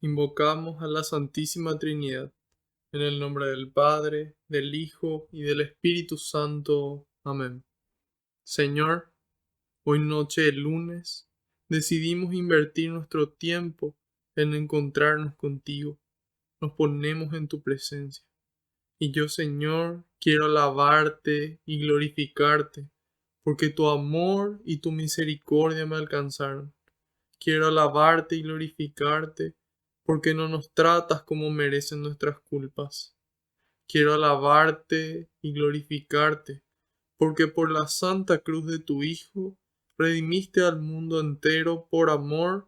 Invocamos a la Santísima Trinidad, en el nombre del Padre, del Hijo y del Espíritu Santo. Amén. Señor, hoy noche de lunes, decidimos invertir nuestro tiempo en encontrarnos contigo. Nos ponemos en tu presencia. Y yo, Señor, quiero alabarte y glorificarte, porque tu amor y tu misericordia me alcanzaron. Quiero alabarte y glorificarte, porque no nos tratas como merecen nuestras culpas. Quiero alabarte y glorificarte, porque por la santa cruz de tu Hijo redimiste al mundo entero por amor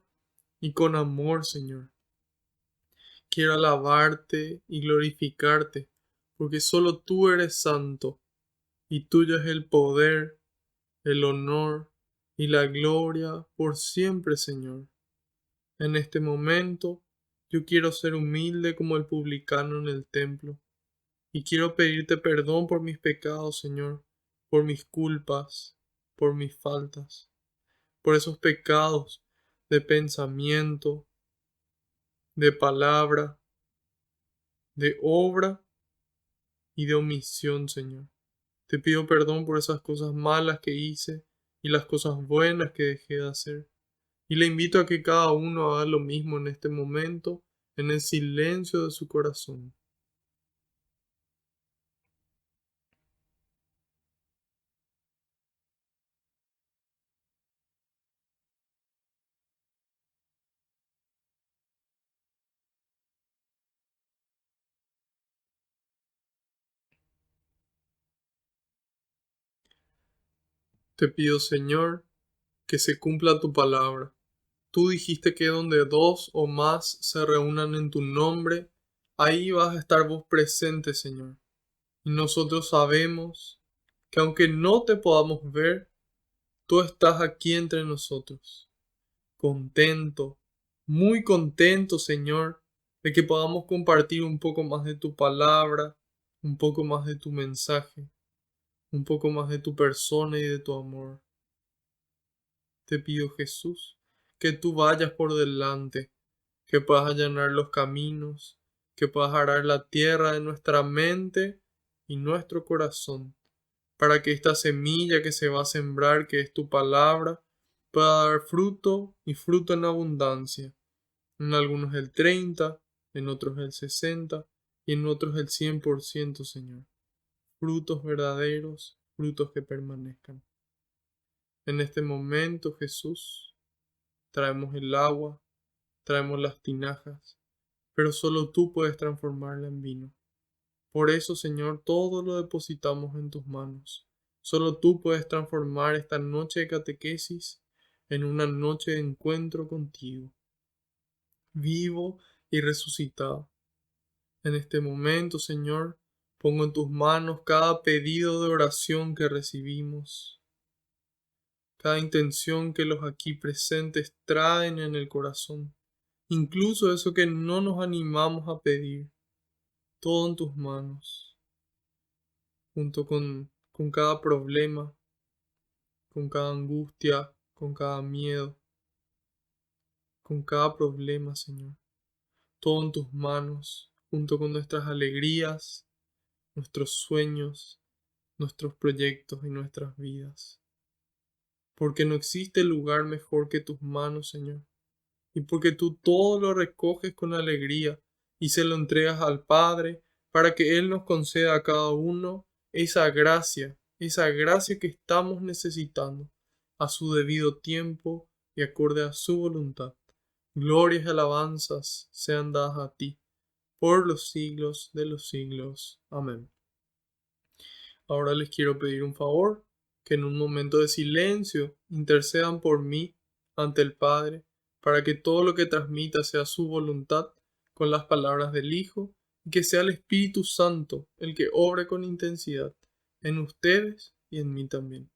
y con amor, Señor. Quiero alabarte y glorificarte, porque solo tú eres santo, y tuyo es el poder, el honor y la gloria por siempre, Señor. En este momento, yo quiero ser humilde como el publicano en el templo, y quiero pedirte perdón por mis pecados, Señor, por mis culpas, por mis faltas, por esos pecados de pensamiento, de palabra, de obra y de omisión, Señor. Te pido perdón por esas cosas malas que hice y las cosas buenas que dejé de hacer. Y le invito a que cada uno haga lo mismo en este momento, en el silencio de su corazón. Te pido, Señor, que se cumpla tu palabra. Tú dijiste que donde dos o más se reúnan en tu nombre, ahí vas a estar vos presente, Señor. Y nosotros sabemos que aunque no te podamos ver, tú estás aquí entre nosotros. Contento, muy contento, Señor, de que podamos compartir un poco más de tu palabra, un poco más de tu mensaje, un poco más de tu persona y de tu amor. Te pido, Jesús, que tú vayas por delante, que puedas allanar los caminos, que puedas arar la tierra de nuestra mente y nuestro corazón, para que esta semilla que se va a sembrar, que es tu palabra, pueda dar fruto y fruto en abundancia. En algunos el 30, en otros el 60 y en otros el 100%, Señor. Frutos verdaderos, frutos que permanezcan. En este momento, Jesús, traemos el agua, traemos las tinajas, pero solo tú puedes transformarla en vino. Por eso, Señor, todo lo depositamos en tus manos. Solo tú puedes transformar esta noche de catequesis en una noche de encuentro contigo, vivo y resucitado. En este momento, Señor, pongo en tus manos cada pedido de oración que recibimos, cada intención que los aquí presentes traen en el corazón, incluso eso que no nos animamos a pedir, todo en tus manos, junto con cada problema, con cada angustia, con cada miedo, con cada problema, Señor. Todo en tus manos, junto con nuestras alegrías, nuestros sueños, nuestros proyectos y nuestras vidas. Porque no existe lugar mejor que tus manos, Señor. Y porque tú todo lo recoges con alegría y se lo entregas al Padre para que Él nos conceda a cada uno esa gracia que estamos necesitando a su debido tiempo y acorde a su voluntad. Glorias y alabanzas sean dadas a ti por los siglos de los siglos. Amén. Ahora les quiero pedir un favor, que en un momento de silencio intercedan por mí ante el Padre, para que todo lo que transmita sea su voluntad con las palabras del Hijo, y que sea el Espíritu Santo el que obre con intensidad en ustedes y en mí también.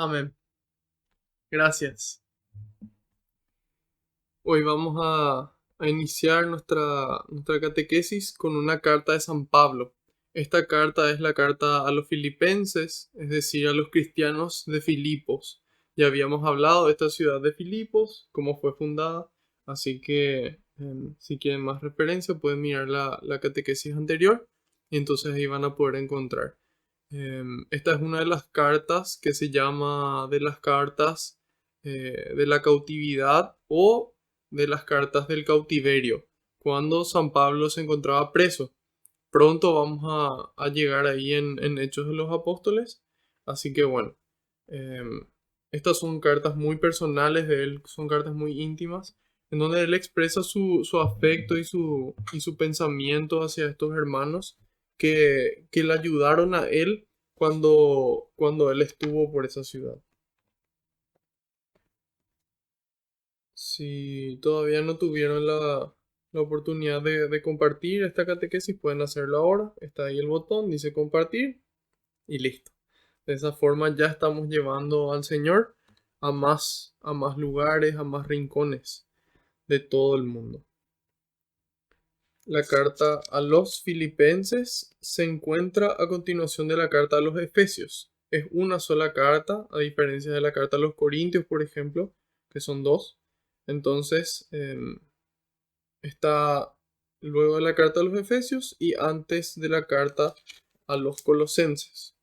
Amén. Gracias. Hoy vamos a iniciar nuestra catequesis con una carta de San Pablo. Esta carta es la carta a los filipenses, es decir, a los cristianos de Filipos. Ya habíamos hablado de esta ciudad de Filipos, cómo fue fundada, así que si quieren más referencia pueden mirar la catequesis anterior y entonces ahí van a poder encontrar. Esta es una de las cartas que se llama de las cartas de la cautividad o de las cartas del cautiverio, cuando San Pablo se encontraba preso. Pronto vamos a llegar ahí en Hechos de los Apóstoles, así que bueno, estas son cartas muy personales de él, son cartas muy íntimas, en donde él expresa su afecto y su pensamiento hacia estos hermanos que le ayudaron a él cuando él estuvo por esa ciudad. Si todavía no tuvieron la oportunidad de compartir esta catequesis, pueden hacerlo ahora. Está ahí el botón, dice compartir y listo. De esa forma ya estamos llevando al Señor a más lugares, a más rincones de todo el mundo. La carta a los filipenses se encuentra a continuación de la carta a los efesios. Es una sola carta, a diferencia de la carta a los corintios, por ejemplo, que son dos. Entonces, está luego de la carta a los efesios y antes de la carta a los colosenses.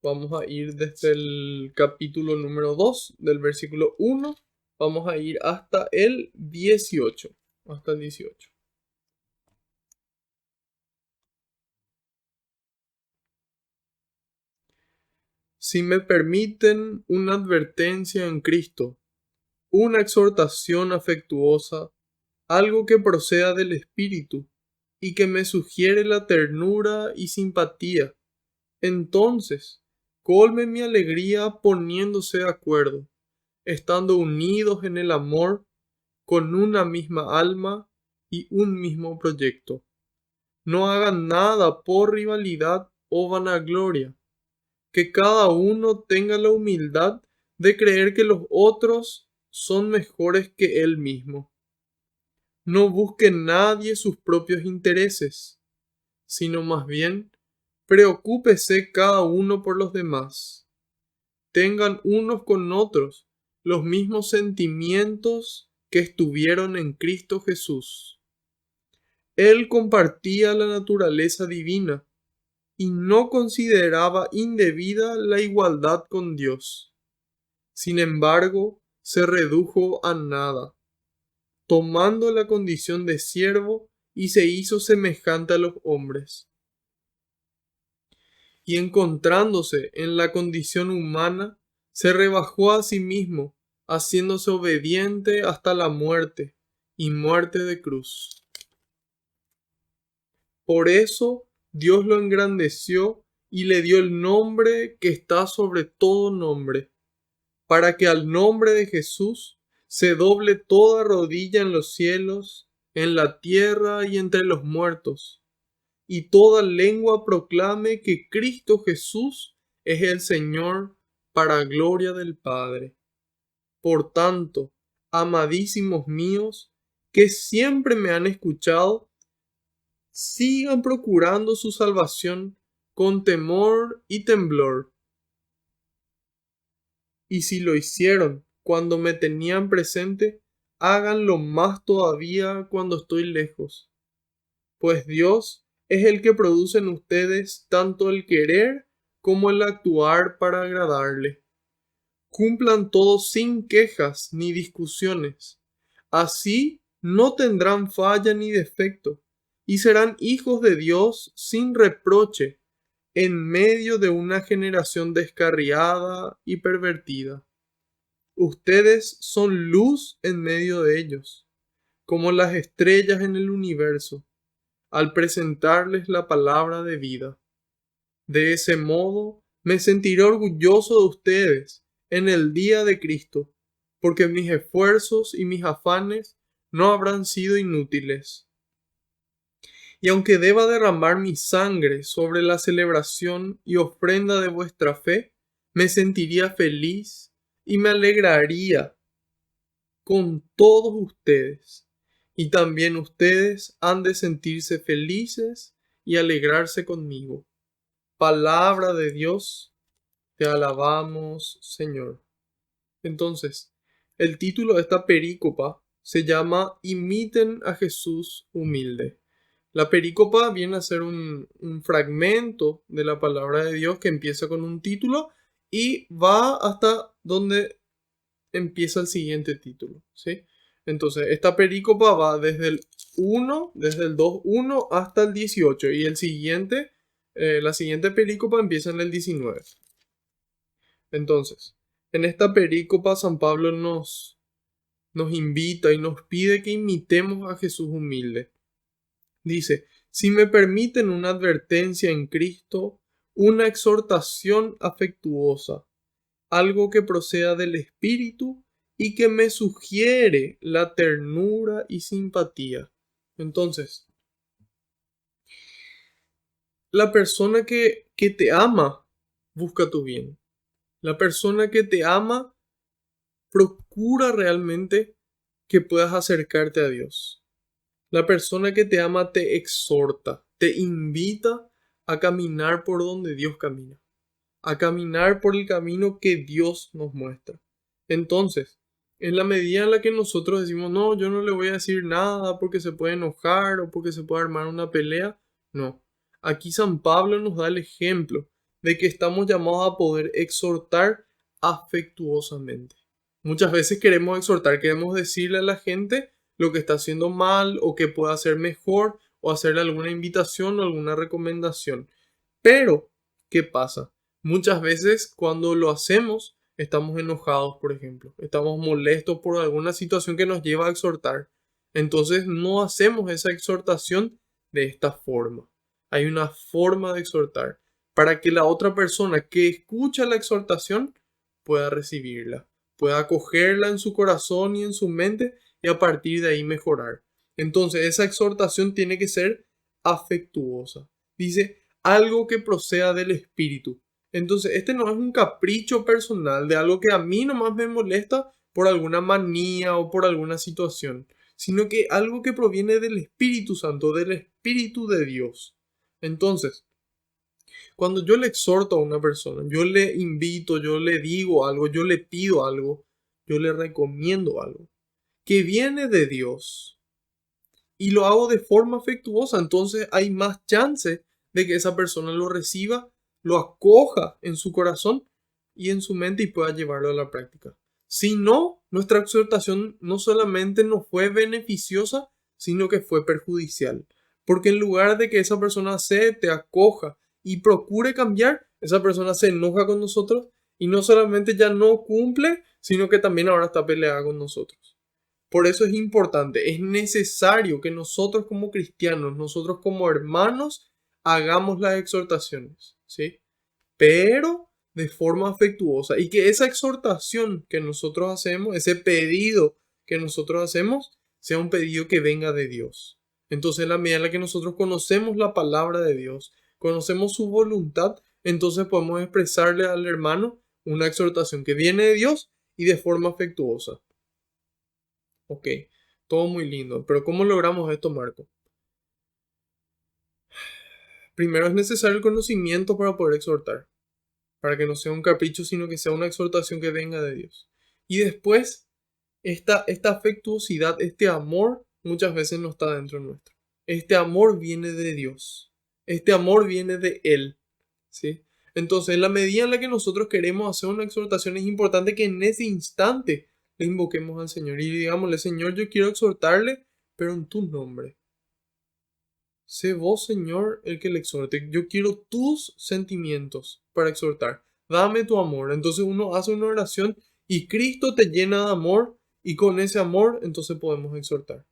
Vamos a ir desde el capítulo número 2, del versículo 1, vamos a ir hasta el 18. Hasta el 18. Si me permiten una advertencia en Cristo, una exhortación afectuosa, algo que proceda del Espíritu y que me sugiere la ternura y simpatía, entonces colme mi alegría poniéndose de acuerdo, estando unidos en el amor, con una misma alma y un mismo proyecto. No hagan nada por rivalidad o vanagloria, que cada uno tenga la humildad de creer que los otros son mejores que él mismo. No busque nadie sus propios intereses, sino más bien preocúpese cada uno por los demás. Tengan unos con otros los mismos sentimientos que estuvieron en Cristo Jesús. Él compartía la naturaleza divina y no consideraba indebida la igualdad con Dios. Sin embargo, se redujo a nada, tomando la condición de siervo y se hizo semejante a los hombres. Y encontrándose en la condición humana, se rebajó a sí mismo, haciéndose obediente hasta la muerte, y muerte de cruz. Por eso Dios lo engrandeció y le dio el nombre que está sobre todo nombre, para que al nombre de Jesús se doble toda rodilla en los cielos, en la tierra y entre los muertos, y toda lengua proclame que Cristo Jesús es el Señor, para gloria del Padre. Por tanto, amadísimos míos, que siempre me han escuchado, sigan procurando su salvación con temor y temblor. Y si lo hicieron cuando me tenían presente, háganlo más todavía cuando estoy lejos. Pues Dios es el que produce en ustedes tanto el querer como el actuar para agradarle. Cumplan todo sin quejas ni discusiones. Así no tendrán falla ni defecto, y serán hijos de Dios sin reproche en medio de una generación descarriada y pervertida. Ustedes son luz en medio de ellos, como las estrellas en el universo, al presentarles la palabra de vida. De ese modo me sentiré orgulloso de ustedes en el día de Cristo, porque mis esfuerzos y mis afanes no habrán sido inútiles. Y aunque deba derramar mi sangre sobre la celebración y ofrenda de vuestra fe, me sentiría feliz y me alegraría con todos ustedes. Y también ustedes han de sentirse felices y alegrarse conmigo. Palabra de Dios, te alabamos, Señor. Entonces, el título de esta perícopa se llama Imiten a Jesús humilde. La perícopa viene a ser un fragmento de la palabra de Dios que empieza con un título y va hasta donde empieza el siguiente título, ¿sí? Entonces, esta perícopa va desde el 2:1 hasta el 18 y la siguiente perícopa empieza en el 19. Entonces, en esta perícopa San Pablo nos invita y nos pide que imitemos a Jesús humilde. Dice, si me permiten una advertencia en Cristo, una exhortación afectuosa, algo que proceda del Espíritu y que me sugiere la ternura y simpatía. Entonces, la persona que te ama busca tu bien. La persona que te ama procura realmente que puedas acercarte a Dios. La persona que te ama te exhorta, te invita a caminar por donde Dios camina, a caminar por el camino que Dios nos muestra. Entonces, en la medida en la que nosotros decimos, no, yo no le voy a decir nada porque se puede enojar o porque se puede armar una pelea, no. Aquí San Pablo nos da el ejemplo de que estamos llamados a poder exhortar afectuosamente. Muchas veces queremos exhortar, queremos decirle a la gente lo que está haciendo mal o que puede hacer mejor o hacerle alguna invitación o alguna recomendación. Pero, ¿qué pasa? Muchas veces cuando lo hacemos estamos enojados, por ejemplo, estamos molestos por alguna situación que nos lleva a exhortar. Entonces no hacemos esa exhortación de esta forma. Hay una forma de exhortar para que la otra persona que escucha la exhortación pueda recibirla, pueda acogerla en su corazón y en su mente y a partir de ahí mejorar. Entonces esa exhortación tiene que ser afectuosa. Dice algo que proceda del Espíritu. Entonces este no es un capricho personal de algo que a mí nomás me molesta por alguna manía o por alguna situación, sino que algo que proviene del Espíritu Santo, del Espíritu de Dios. Entonces, cuando yo le exhorto a una persona, yo le invito, yo le digo algo, yo le pido algo, yo le recomiendo algo que viene de Dios y lo hago de forma afectuosa, entonces hay más chance de que esa persona lo reciba, lo acoja en su corazón y en su mente y pueda llevarlo a la práctica. Si no, nuestra exhortación no solamente no fue beneficiosa, sino que fue perjudicial. Porque en lugar de que esa persona acepte, acoja y procure cambiar, esa persona se enoja con nosotros y no solamente ya no cumple, sino que también ahora está peleada con nosotros. Por eso es importante, es necesario que nosotros como cristianos, nosotros como hermanos, hagamos las exhortaciones, ¿sí? Pero de forma afectuosa y que esa exhortación que nosotros hacemos, ese pedido que nosotros hacemos, sea un pedido que venga de Dios. Entonces, en la medida en la que nosotros conocemos la palabra de Dios, conocemos su voluntad, entonces podemos expresarle al hermano una exhortación que viene de Dios y de forma afectuosa. Ok, todo muy lindo, pero ¿cómo logramos esto, Marco? Primero es necesario el conocimiento para poder exhortar, para que no sea un capricho, sino que sea una exhortación que venga de Dios. Y después, esta afectuosidad, este amor, muchas veces no está dentro nuestro. Este amor viene de Dios. Este amor viene de Él, ¿sí? Entonces, en la medida en la que nosotros queremos hacer una exhortación, es importante que en ese instante le invoquemos al Señor y digámosle, Señor, yo quiero exhortarle, pero en tu nombre. Sé vos, Señor, el que le exhorte. Yo quiero tus sentimientos para exhortar. Dame tu amor. Entonces uno hace una oración y Cristo te llena de amor y con ese amor entonces podemos exhortar.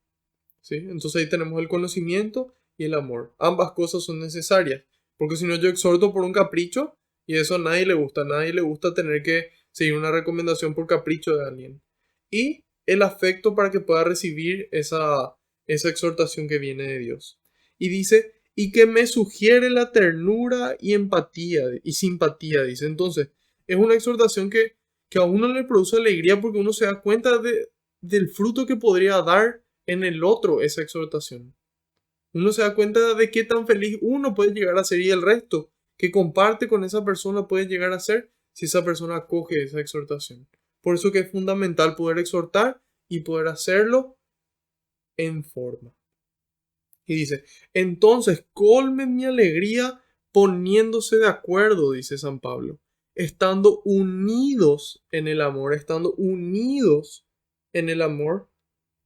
¿Sí? Entonces ahí tenemos el conocimiento y el amor. Ambas cosas son necesarias. Porque si no yo exhorto por un capricho y eso a nadie le gusta. A nadie le gusta tener que seguir una recomendación por capricho de alguien. Y el afecto para que pueda recibir esa exhortación que viene de Dios. Y dice, y que me sugiere la ternura y empatía y simpatía, dice. Entonces, es una exhortación que a uno le produce alegría porque uno se da cuenta del fruto que podría dar en el otro esa exhortación. Uno se da cuenta de qué tan feliz uno puede llegar a ser y el resto que comparte con esa persona puede llegar a ser si esa persona acoge esa exhortación. Por eso que es fundamental poder exhortar y poder hacerlo en forma. Y dice, entonces colmen mi alegría poniéndose de acuerdo, dice San Pablo, estando unidos en el amor, estando unidos en el amor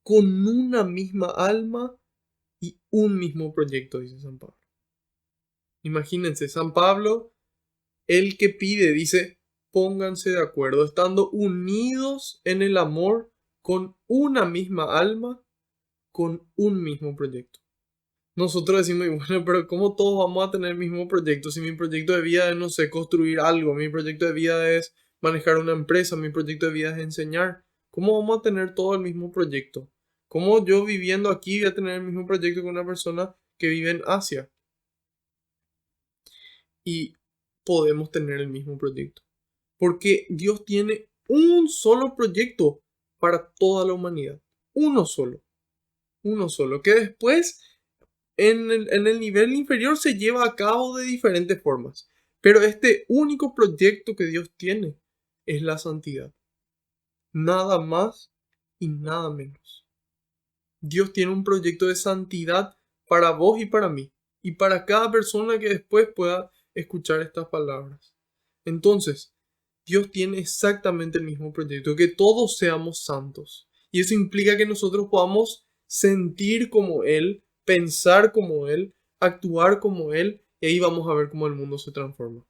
con una misma alma y un mismo proyecto, dice San Pablo. Imagínense, San Pablo, el que pide, dice, pónganse de acuerdo, estando unidos en el amor con una misma alma, con un mismo proyecto. Nosotros decimos, bueno, pero ¿cómo todos vamos a tener el mismo proyecto? Si mi proyecto de vida es, no sé, construir algo, mi proyecto de vida es manejar una empresa, mi proyecto de vida es enseñar. ¿Cómo vamos a tener todo el mismo proyecto? ¿Cómo yo viviendo aquí voy a tener el mismo proyecto que una persona que vive en Asia? Y podemos tener el mismo proyecto. Porque Dios tiene un solo proyecto para toda la humanidad. Uno solo. Uno solo. Que después en el nivel inferior se lleva a cabo de diferentes formas. Pero este único proyecto que Dios tiene es la santidad. Nada más y nada menos. Dios tiene un proyecto de santidad para vos y para mí. Y para cada persona que después pueda escuchar estas palabras. Entonces, Dios tiene exactamente el mismo proyecto, que todos seamos santos. Y eso implica que nosotros podamos sentir como Él, pensar como Él, actuar como Él, y ahí vamos a ver cómo el mundo se transforma.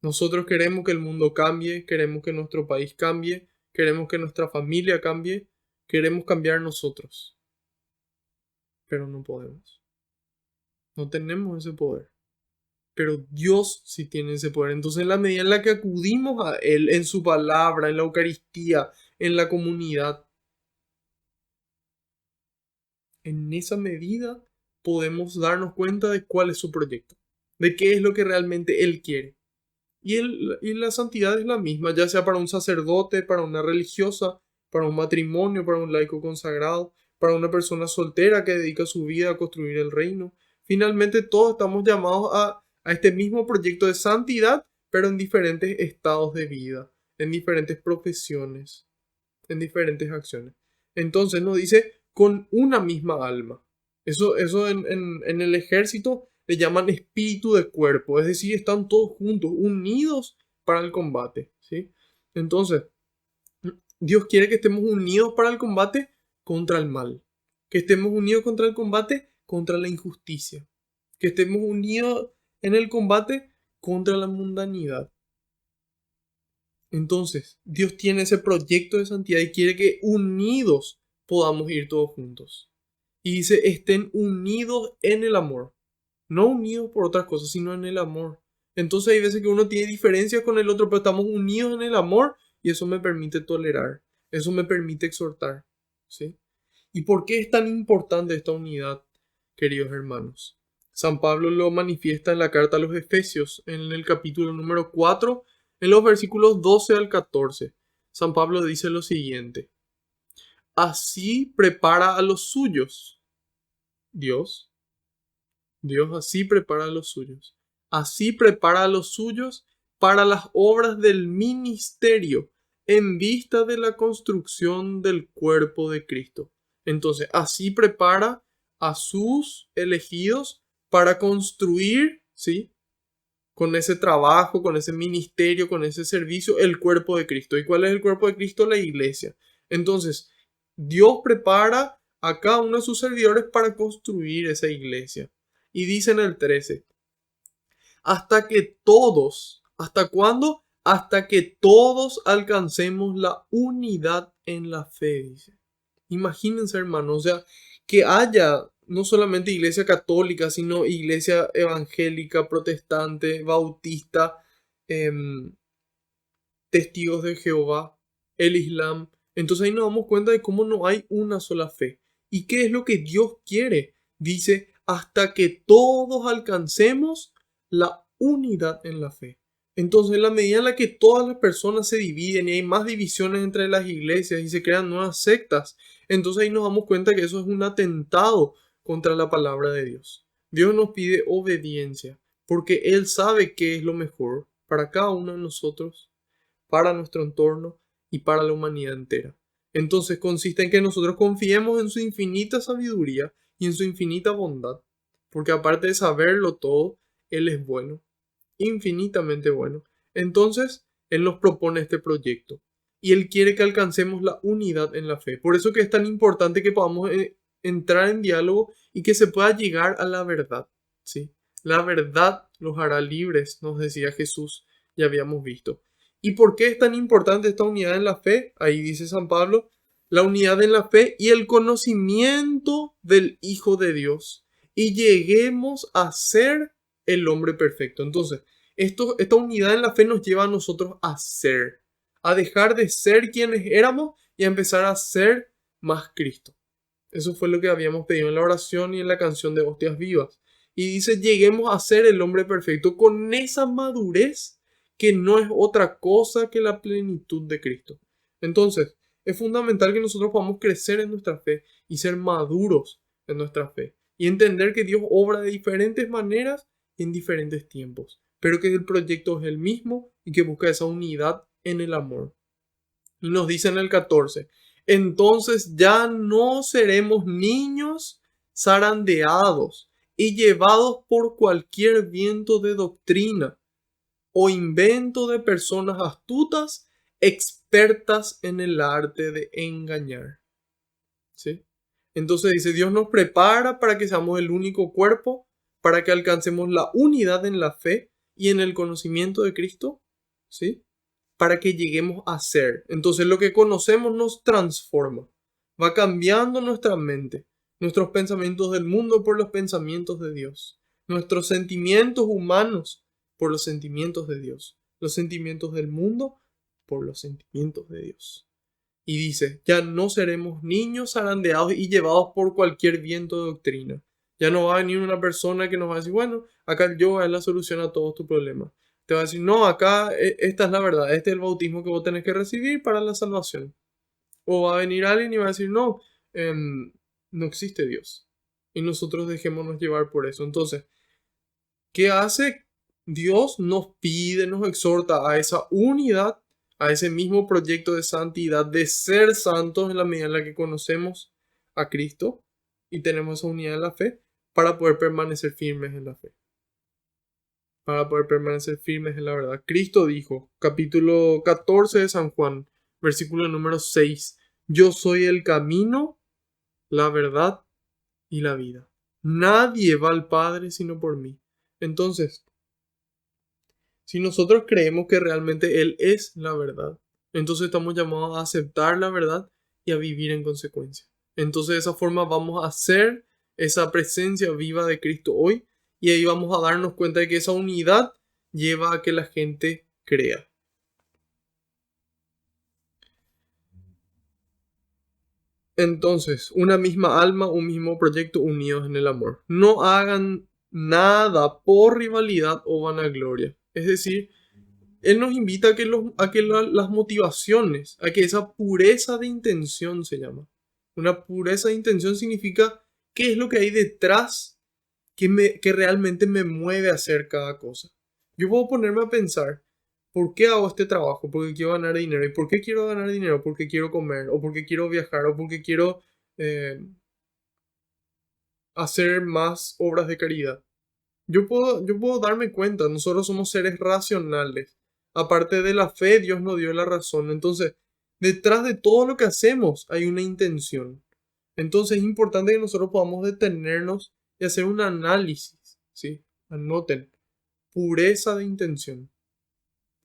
Nosotros queremos que el mundo cambie, queremos que nuestro país cambie, queremos que nuestra familia cambie, queremos cambiar nosotros, pero no podemos. No tenemos ese poder. Pero Dios sí tiene ese poder. Entonces, en la medida en la que acudimos a Él, en su palabra, en la Eucaristía, en la comunidad, en esa medida podemos darnos cuenta de cuál es su proyecto, de qué es lo que realmente Él quiere. Y la santidad es la misma, ya sea para un sacerdote, para una religiosa, para un matrimonio, para un laico consagrado, para una persona soltera que dedica su vida a construir el reino. Finalmente, todos estamos llamados a este mismo proyecto de santidad, pero en diferentes estados de vida, en diferentes profesiones, en diferentes acciones. Entonces nos dice con una misma alma. Eso en el ejército le llaman espíritu de cuerpo, es decir, están todos juntos, unidos para el combate, ¿sí? Entonces, Dios quiere que estemos unidos para el combate contra el mal, que estemos unidos contra el combate contra la injusticia, que estemos unidos en el combate contra la mundanidad. Entonces, Dios tiene ese proyecto de santidad y quiere que unidos podamos ir todos juntos. Y dice, estén unidos en el amor. No unidos por otras cosas, sino en el amor. Entonces hay veces que uno tiene diferencias con el otro, pero estamos unidos en el amor y eso me permite tolerar. Eso me permite exhortar. ¿Sí? ¿Y por qué es tan importante esta unidad, queridos hermanos? San Pablo lo manifiesta en la carta a los Efesios, en el capítulo número 4, en los versículos 12 al 14. San Pablo dice lo siguiente: así prepara a los suyos. Dios así prepara a los suyos. Así prepara a los suyos para las obras del ministerio en vista de la construcción del cuerpo de Cristo. Entonces, así prepara a sus elegidos para construir, ¿sí? Con ese trabajo, con ese ministerio, con ese servicio, el cuerpo de Cristo. ¿Y cuál es el cuerpo de Cristo? La iglesia. Entonces, Dios prepara a cada uno de sus servidores para construir esa iglesia. Y dice en el 13, hasta que todos, ¿hasta cuándo? Hasta que todos alcancemos la unidad en la fe, dice. Imagínense, hermanos, o sea, que haya no solamente iglesia católica, sino iglesia evangélica, protestante, bautista, em, testigos de Jehová, el Islam. Entonces ahí nos damos cuenta de cómo no hay una sola fe. ¿Y qué es lo que Dios quiere? Dice, hasta que todos alcancemos la unidad en la fe. Entonces, en la medida en la que todas las personas se dividen y hay más divisiones entre las iglesias y se crean nuevas sectas, entonces ahí nos damos cuenta que eso es un atentado contra la palabra de Dios. Dios nos pide obediencia porque Él sabe qué es lo mejor para cada uno de nosotros, para nuestro entorno y para la humanidad entera. Entonces consiste en que nosotros confiemos en su infinita sabiduría y en su infinita bondad, porque aparte de saberlo todo, Él es bueno, infinitamente bueno. Entonces, Él nos propone este proyecto y Él quiere que alcancemos la unidad en la fe. Por eso que es tan importante que podamos entrar en diálogo y que se pueda llegar a la verdad, ¿sí? La verdad los hará libres, nos decía Jesús, ya habíamos visto. ¿Y por qué es tan importante esta unidad en la fe? Ahí dice San Pablo, la unidad en la fe y el conocimiento del Hijo de Dios, y lleguemos a ser el hombre perfecto. Entonces, esta unidad en la fe nos lleva a nosotros a ser, a dejar de ser quienes éramos y a empezar a ser más Cristo. Eso fue lo que habíamos pedido en la oración y en la canción de Hostias Vivas. Y dice, lleguemos a ser el hombre perfecto con esa madurez que no es otra cosa que la plenitud de Cristo. Entonces, es fundamental que nosotros podamos crecer en nuestra fe y ser maduros en nuestra fe. Y entender que Dios obra de diferentes maneras y en diferentes tiempos. Pero que el proyecto es el mismo y que busca esa unidad en el amor. Y nos dice en el 14, entonces ya no seremos niños zarandeados y llevados por cualquier viento de doctrina o invento de personas astutas, expertas en el arte de engañar. ¿Sí? Entonces dice, Dios nos prepara para que seamos el único cuerpo, para que alcancemos la unidad en la fe y en el conocimiento de Cristo, ¿sí? Para que lleguemos a ser. Entonces lo que conocemos nos transforma, va cambiando nuestra mente, nuestros pensamientos del mundo por los pensamientos de Dios, nuestros sentimientos humanos por los sentimientos de Dios, los sentimientos del mundo por los sentimientos de Dios. Y dice, ya no seremos niños zarandeados y llevados por cualquier viento de doctrina. Ya no va a venir una persona que nos va a decir, bueno, acá el yoga es la solución a todos tus problemas. Te va a decir, no, acá esta es la verdad, este es el bautismo que vos tenés que recibir para la salvación. O va a venir alguien y va a decir, no, no existe Dios. Y nosotros dejémonos llevar por eso. Entonces, ¿qué hace? Dios nos pide, nos exhorta a esa unidad, a ese mismo proyecto de santidad, de ser santos en la medida en la que conocemos a Cristo y tenemos esa unidad en la fe para poder permanecer firmes en la fe. Para poder permanecer firmes en la verdad. Cristo dijo, capítulo 14 de San Juan, versículo número 6, yo soy el camino, la verdad y la vida. Nadie va al Padre sino por mí. Entonces, si nosotros creemos que realmente Él es la verdad, entonces estamos llamados a aceptar la verdad y a vivir en consecuencia. Entonces de esa forma vamos a ser esa presencia viva de Cristo hoy y ahí vamos a darnos cuenta de que esa unidad lleva a que la gente crea. Entonces, una misma alma, un mismo proyecto unidos en el amor. No hagan nada por rivalidad o vanagloria. Es decir, Él nos invita a que, las motivaciones, a que esa pureza de intención se llama. Una pureza de intención significa qué es lo que hay detrás que realmente me mueve a hacer cada cosa. Yo puedo ponerme a pensar, ¿por qué hago este trabajo? Porque quiero ganar dinero. ¿Y por qué quiero ganar dinero? Porque quiero comer, o porque quiero viajar, o porque quiero eh, hacer más obras de caridad. Yo puedo darme cuenta, nosotros somos seres racionales. Aparte de la fe, Dios nos dio la razón. Entonces, detrás de todo lo que hacemos hay una intención. Entonces es importante que nosotros podamos detenernos y hacer un análisis, ¿sí? Anoten, pureza de intención.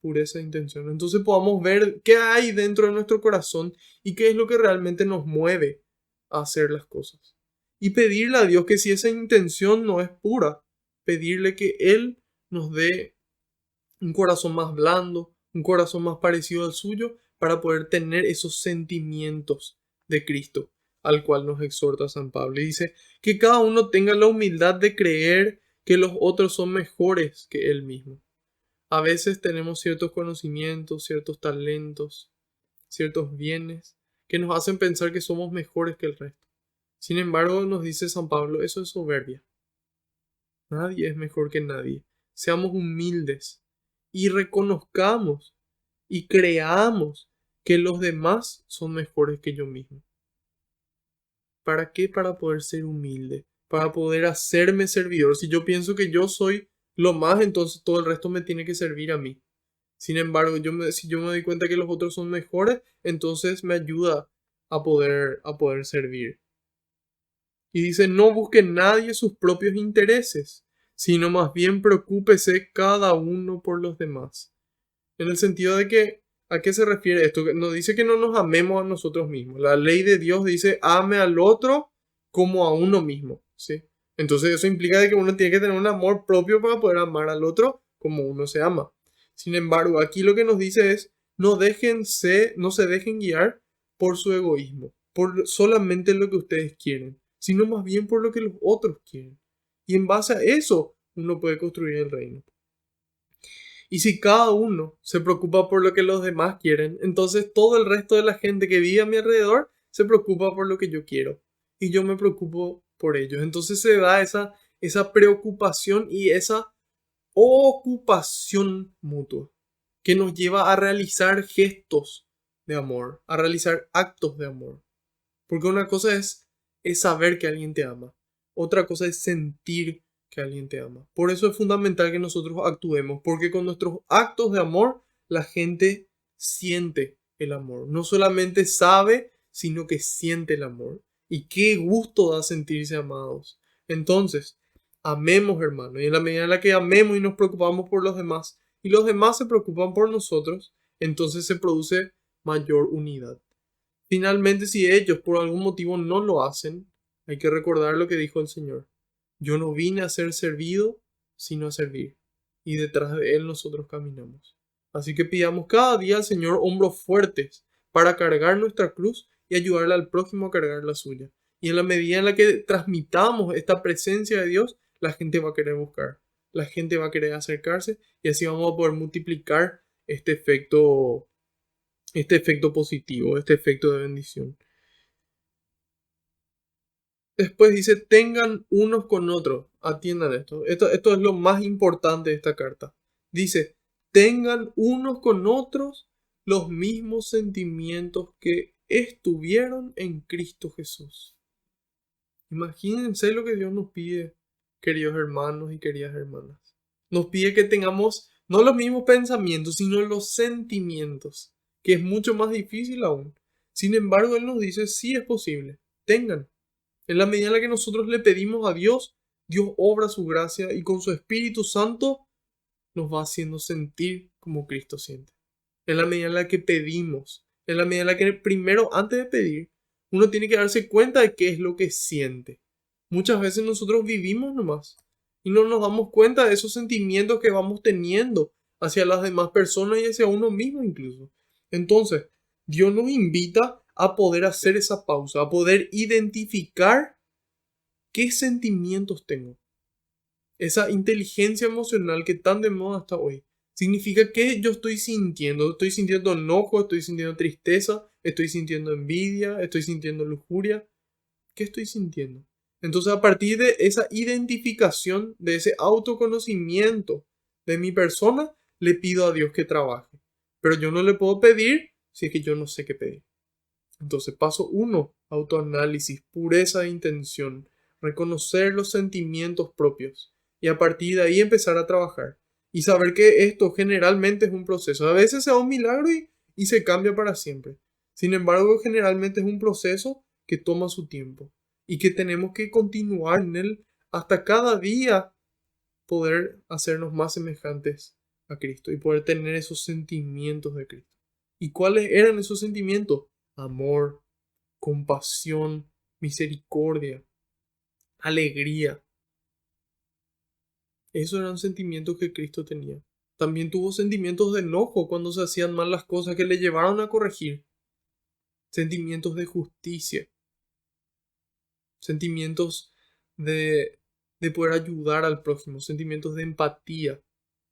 Pureza de intención. Entonces podamos ver qué hay dentro de nuestro corazón y qué es lo que realmente nos mueve a hacer las cosas. Y pedirle a Dios que si esa intención no es pura, pedirle que Él nos dé un corazón más blando, un corazón más parecido al suyo, para poder tener esos sentimientos de Cristo. al cual nos exhorta San Pablo. Y dice que cada uno tenga la humildad de creer que los otros son mejores que él mismo. A veces tenemos ciertos conocimientos, ciertos talentos, ciertos bienes que nos hacen pensar que somos mejores que el resto. Sin embargo, nos dice San Pablo, eso es soberbia. Nadie es mejor que nadie. Seamos humildes y reconozcamos y creamos que los demás son mejores que yo mismo. ¿Para qué? Para poder ser humilde, para poder hacerme servidor. Si yo pienso que yo soy lo más, entonces todo el resto me tiene que servir a mí. Sin embargo, si yo me doy cuenta que los otros son mejores, entonces me ayuda a poder servir. Y dice, no busque nadie sus propios intereses, sino más bien preocúpese cada uno por los demás. En el sentido de que, ¿a qué se refiere esto? Nos dice que no nos amemos a nosotros mismos. La ley de Dios dice, ame al otro como a uno mismo, ¿sí? Entonces eso implica de que uno tiene que tener un amor propio para poder amar al otro como uno se ama. Sin embargo, aquí lo que nos dice es, no se dejen guiar por su egoísmo, por solamente lo que ustedes quieren, sino más bien por lo que los otros quieren. Y en base a eso, uno puede construir el reino. Y si cada uno se preocupa por lo que los demás quieren, entonces todo el resto de la gente que vive a mi alrededor se preocupa por lo que yo quiero. Y yo me preocupo por ellos. Entonces se da esa preocupación y esa ocupación mutua que nos lleva a realizar gestos de amor, a realizar actos de amor. Porque una cosa es saber que alguien te ama. Otra cosa es sentir que alguien te ama. Por eso es fundamental que nosotros actuemos, porque con nuestros actos de amor la gente siente el amor. No solamente sabe, sino que siente el amor. Y qué gusto da sentirse amados. Entonces, amemos, hermano. Y en la medida en la que amemos y nos preocupamos por los demás, y los demás se preocupan por nosotros, entonces se produce mayor unidad. Finalmente, si ellos por algún motivo no lo hacen, hay que recordar lo que dijo el Señor. Yo no vine a ser servido, sino a servir. Y detrás de Él nosotros caminamos. Así que pidamos cada día al Señor hombros fuertes para cargar nuestra cruz y ayudarle al prójimo a cargar la suya. Y en la medida en la que transmitamos esta presencia de Dios, la gente va a querer buscar. La gente va a querer acercarse y así vamos a poder multiplicar este efecto positivo, este efecto de bendición. Después dice, tengan unos con otros. Atiendan esto. Esto es lo más importante de esta carta. Dice, tengan unos con otros los mismos sentimientos que estuvieron en Cristo Jesús. Imagínense lo que Dios nos pide, queridos hermanos y queridas hermanas. Nos pide que tengamos no los mismos pensamientos, sino los sentimientos, que es mucho más difícil aún. Sin embargo, Él nos dice, sí es posible, tengan. En la medida en la que nosotros le pedimos a Dios, Dios obra su gracia y con su Espíritu Santo nos va haciendo sentir como Cristo siente. En la medida en la que pedimos, en la medida en la que primero, antes de pedir, uno tiene que darse cuenta de qué es lo que siente. Muchas veces nosotros vivimos nomás y no nos damos cuenta de esos sentimientos que vamos teniendo hacia las demás personas y hacia uno mismo incluso. Entonces, Dios nos invita a poder hacer esa pausa, a poder identificar qué sentimientos tengo. Esa inteligencia emocional que tan de moda hasta hoy. Significa que yo estoy sintiendo. Estoy sintiendo enojo, estoy sintiendo tristeza, estoy sintiendo envidia, estoy sintiendo lujuria. ¿Qué estoy sintiendo? Entonces, a partir de esa identificación, de ese autoconocimiento de mi persona, le pido a Dios que trabaje. Pero yo no le puedo pedir si es que yo no sé qué pedir. Entonces, paso 1, autoanálisis, pureza de intención, reconocer los sentimientos propios y a partir de ahí empezar a trabajar y saber que esto generalmente es un proceso. A veces se da un milagro y se cambia para siempre. Sin embargo, generalmente es un proceso que toma su tiempo y que tenemos que continuar en él hasta cada día poder hacernos más semejantes a Cristo y poder tener esos sentimientos de Cristo. ¿Y cuáles eran esos sentimientos? Amor, compasión, misericordia, alegría. Esos eran sentimientos que Cristo tenía. También tuvo sentimientos de enojo cuando se hacían mal las cosas que le llevaron a corregir. Sentimientos de justicia. sentimientos de, de poder ayudar al prójimo, sentimientos de empatía.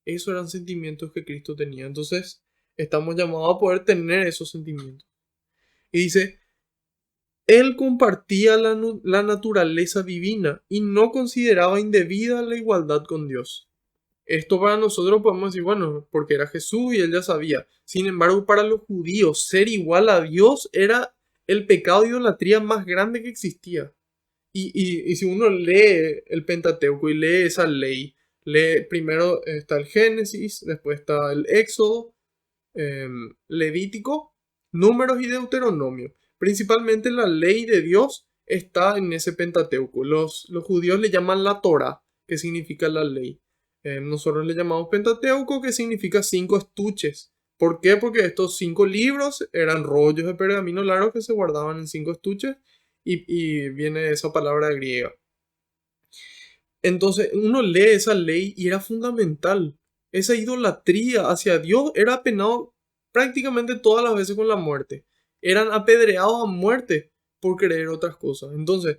Esos eran sentimientos que Cristo tenía. Entonces, estamos llamados a poder tener esos sentimientos. Y dice, Él compartía la naturaleza divina y no consideraba indebida la igualdad con Dios. Esto para nosotros podemos decir, bueno, porque era Jesús y él ya sabía. Sin embargo, para los judíos, ser igual a Dios era el pecado de idolatría más grande que existía. Y si uno lee el Pentateuco y lee esa ley, primero está el Génesis, después está el Éxodo, Levítico, Números y Deuteronomio. Principalmente la ley de Dios está en ese Pentateuco. Los judíos le llaman la Torá, que significa la ley. Nosotros le llamamos Pentateuco, que significa 5 estuches. ¿Por qué? Porque estos 5 libros eran rollos de pergamino largos que se guardaban en 5 estuches y viene esa palabra griega. Entonces uno lee esa ley y era fundamental. Esa idolatría hacia Dios era penado prácticamente todas las veces con la muerte. Eran apedreados a muerte por creer otras cosas. Entonces,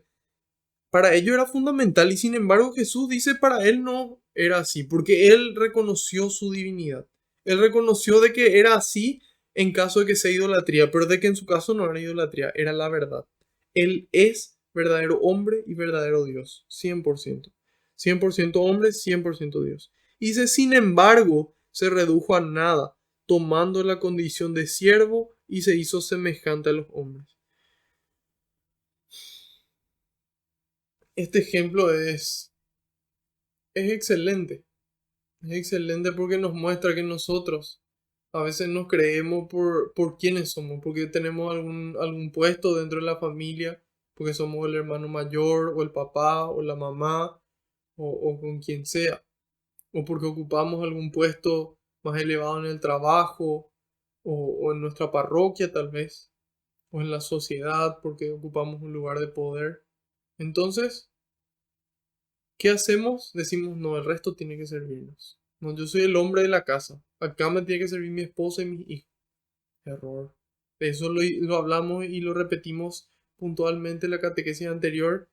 para ellos era fundamental y sin embargo Jesús dice para él no era así, porque él reconoció su divinidad. Él reconoció de que era así en caso de que sea idolatría, pero de que en su caso no era idolatría, era la verdad. Él es verdadero hombre y verdadero Dios, 100%. 100% hombre, 100% Dios. Y dice, sin embargo, se redujo a nada, tomando la condición de siervo y se hizo semejante a los hombres. Este ejemplo es excelente. Es excelente porque nos muestra que nosotros a veces nos creemos por quiénes somos, porque tenemos algún puesto dentro de la familia, porque somos el hermano mayor o el papá o la mamá o con quien sea, o porque ocupamos algún puesto más elevado en el trabajo o en nuestra parroquia tal vez, o en la sociedad porque ocupamos un lugar de poder. Entonces, ¿qué hacemos? Decimos, no, el resto tiene que servirnos. No, yo soy el hombre de la casa. Acá me tiene que servir mi esposa y mis hijos. Error. Eso lo hablamos y lo repetimos puntualmente en la catequesis anterior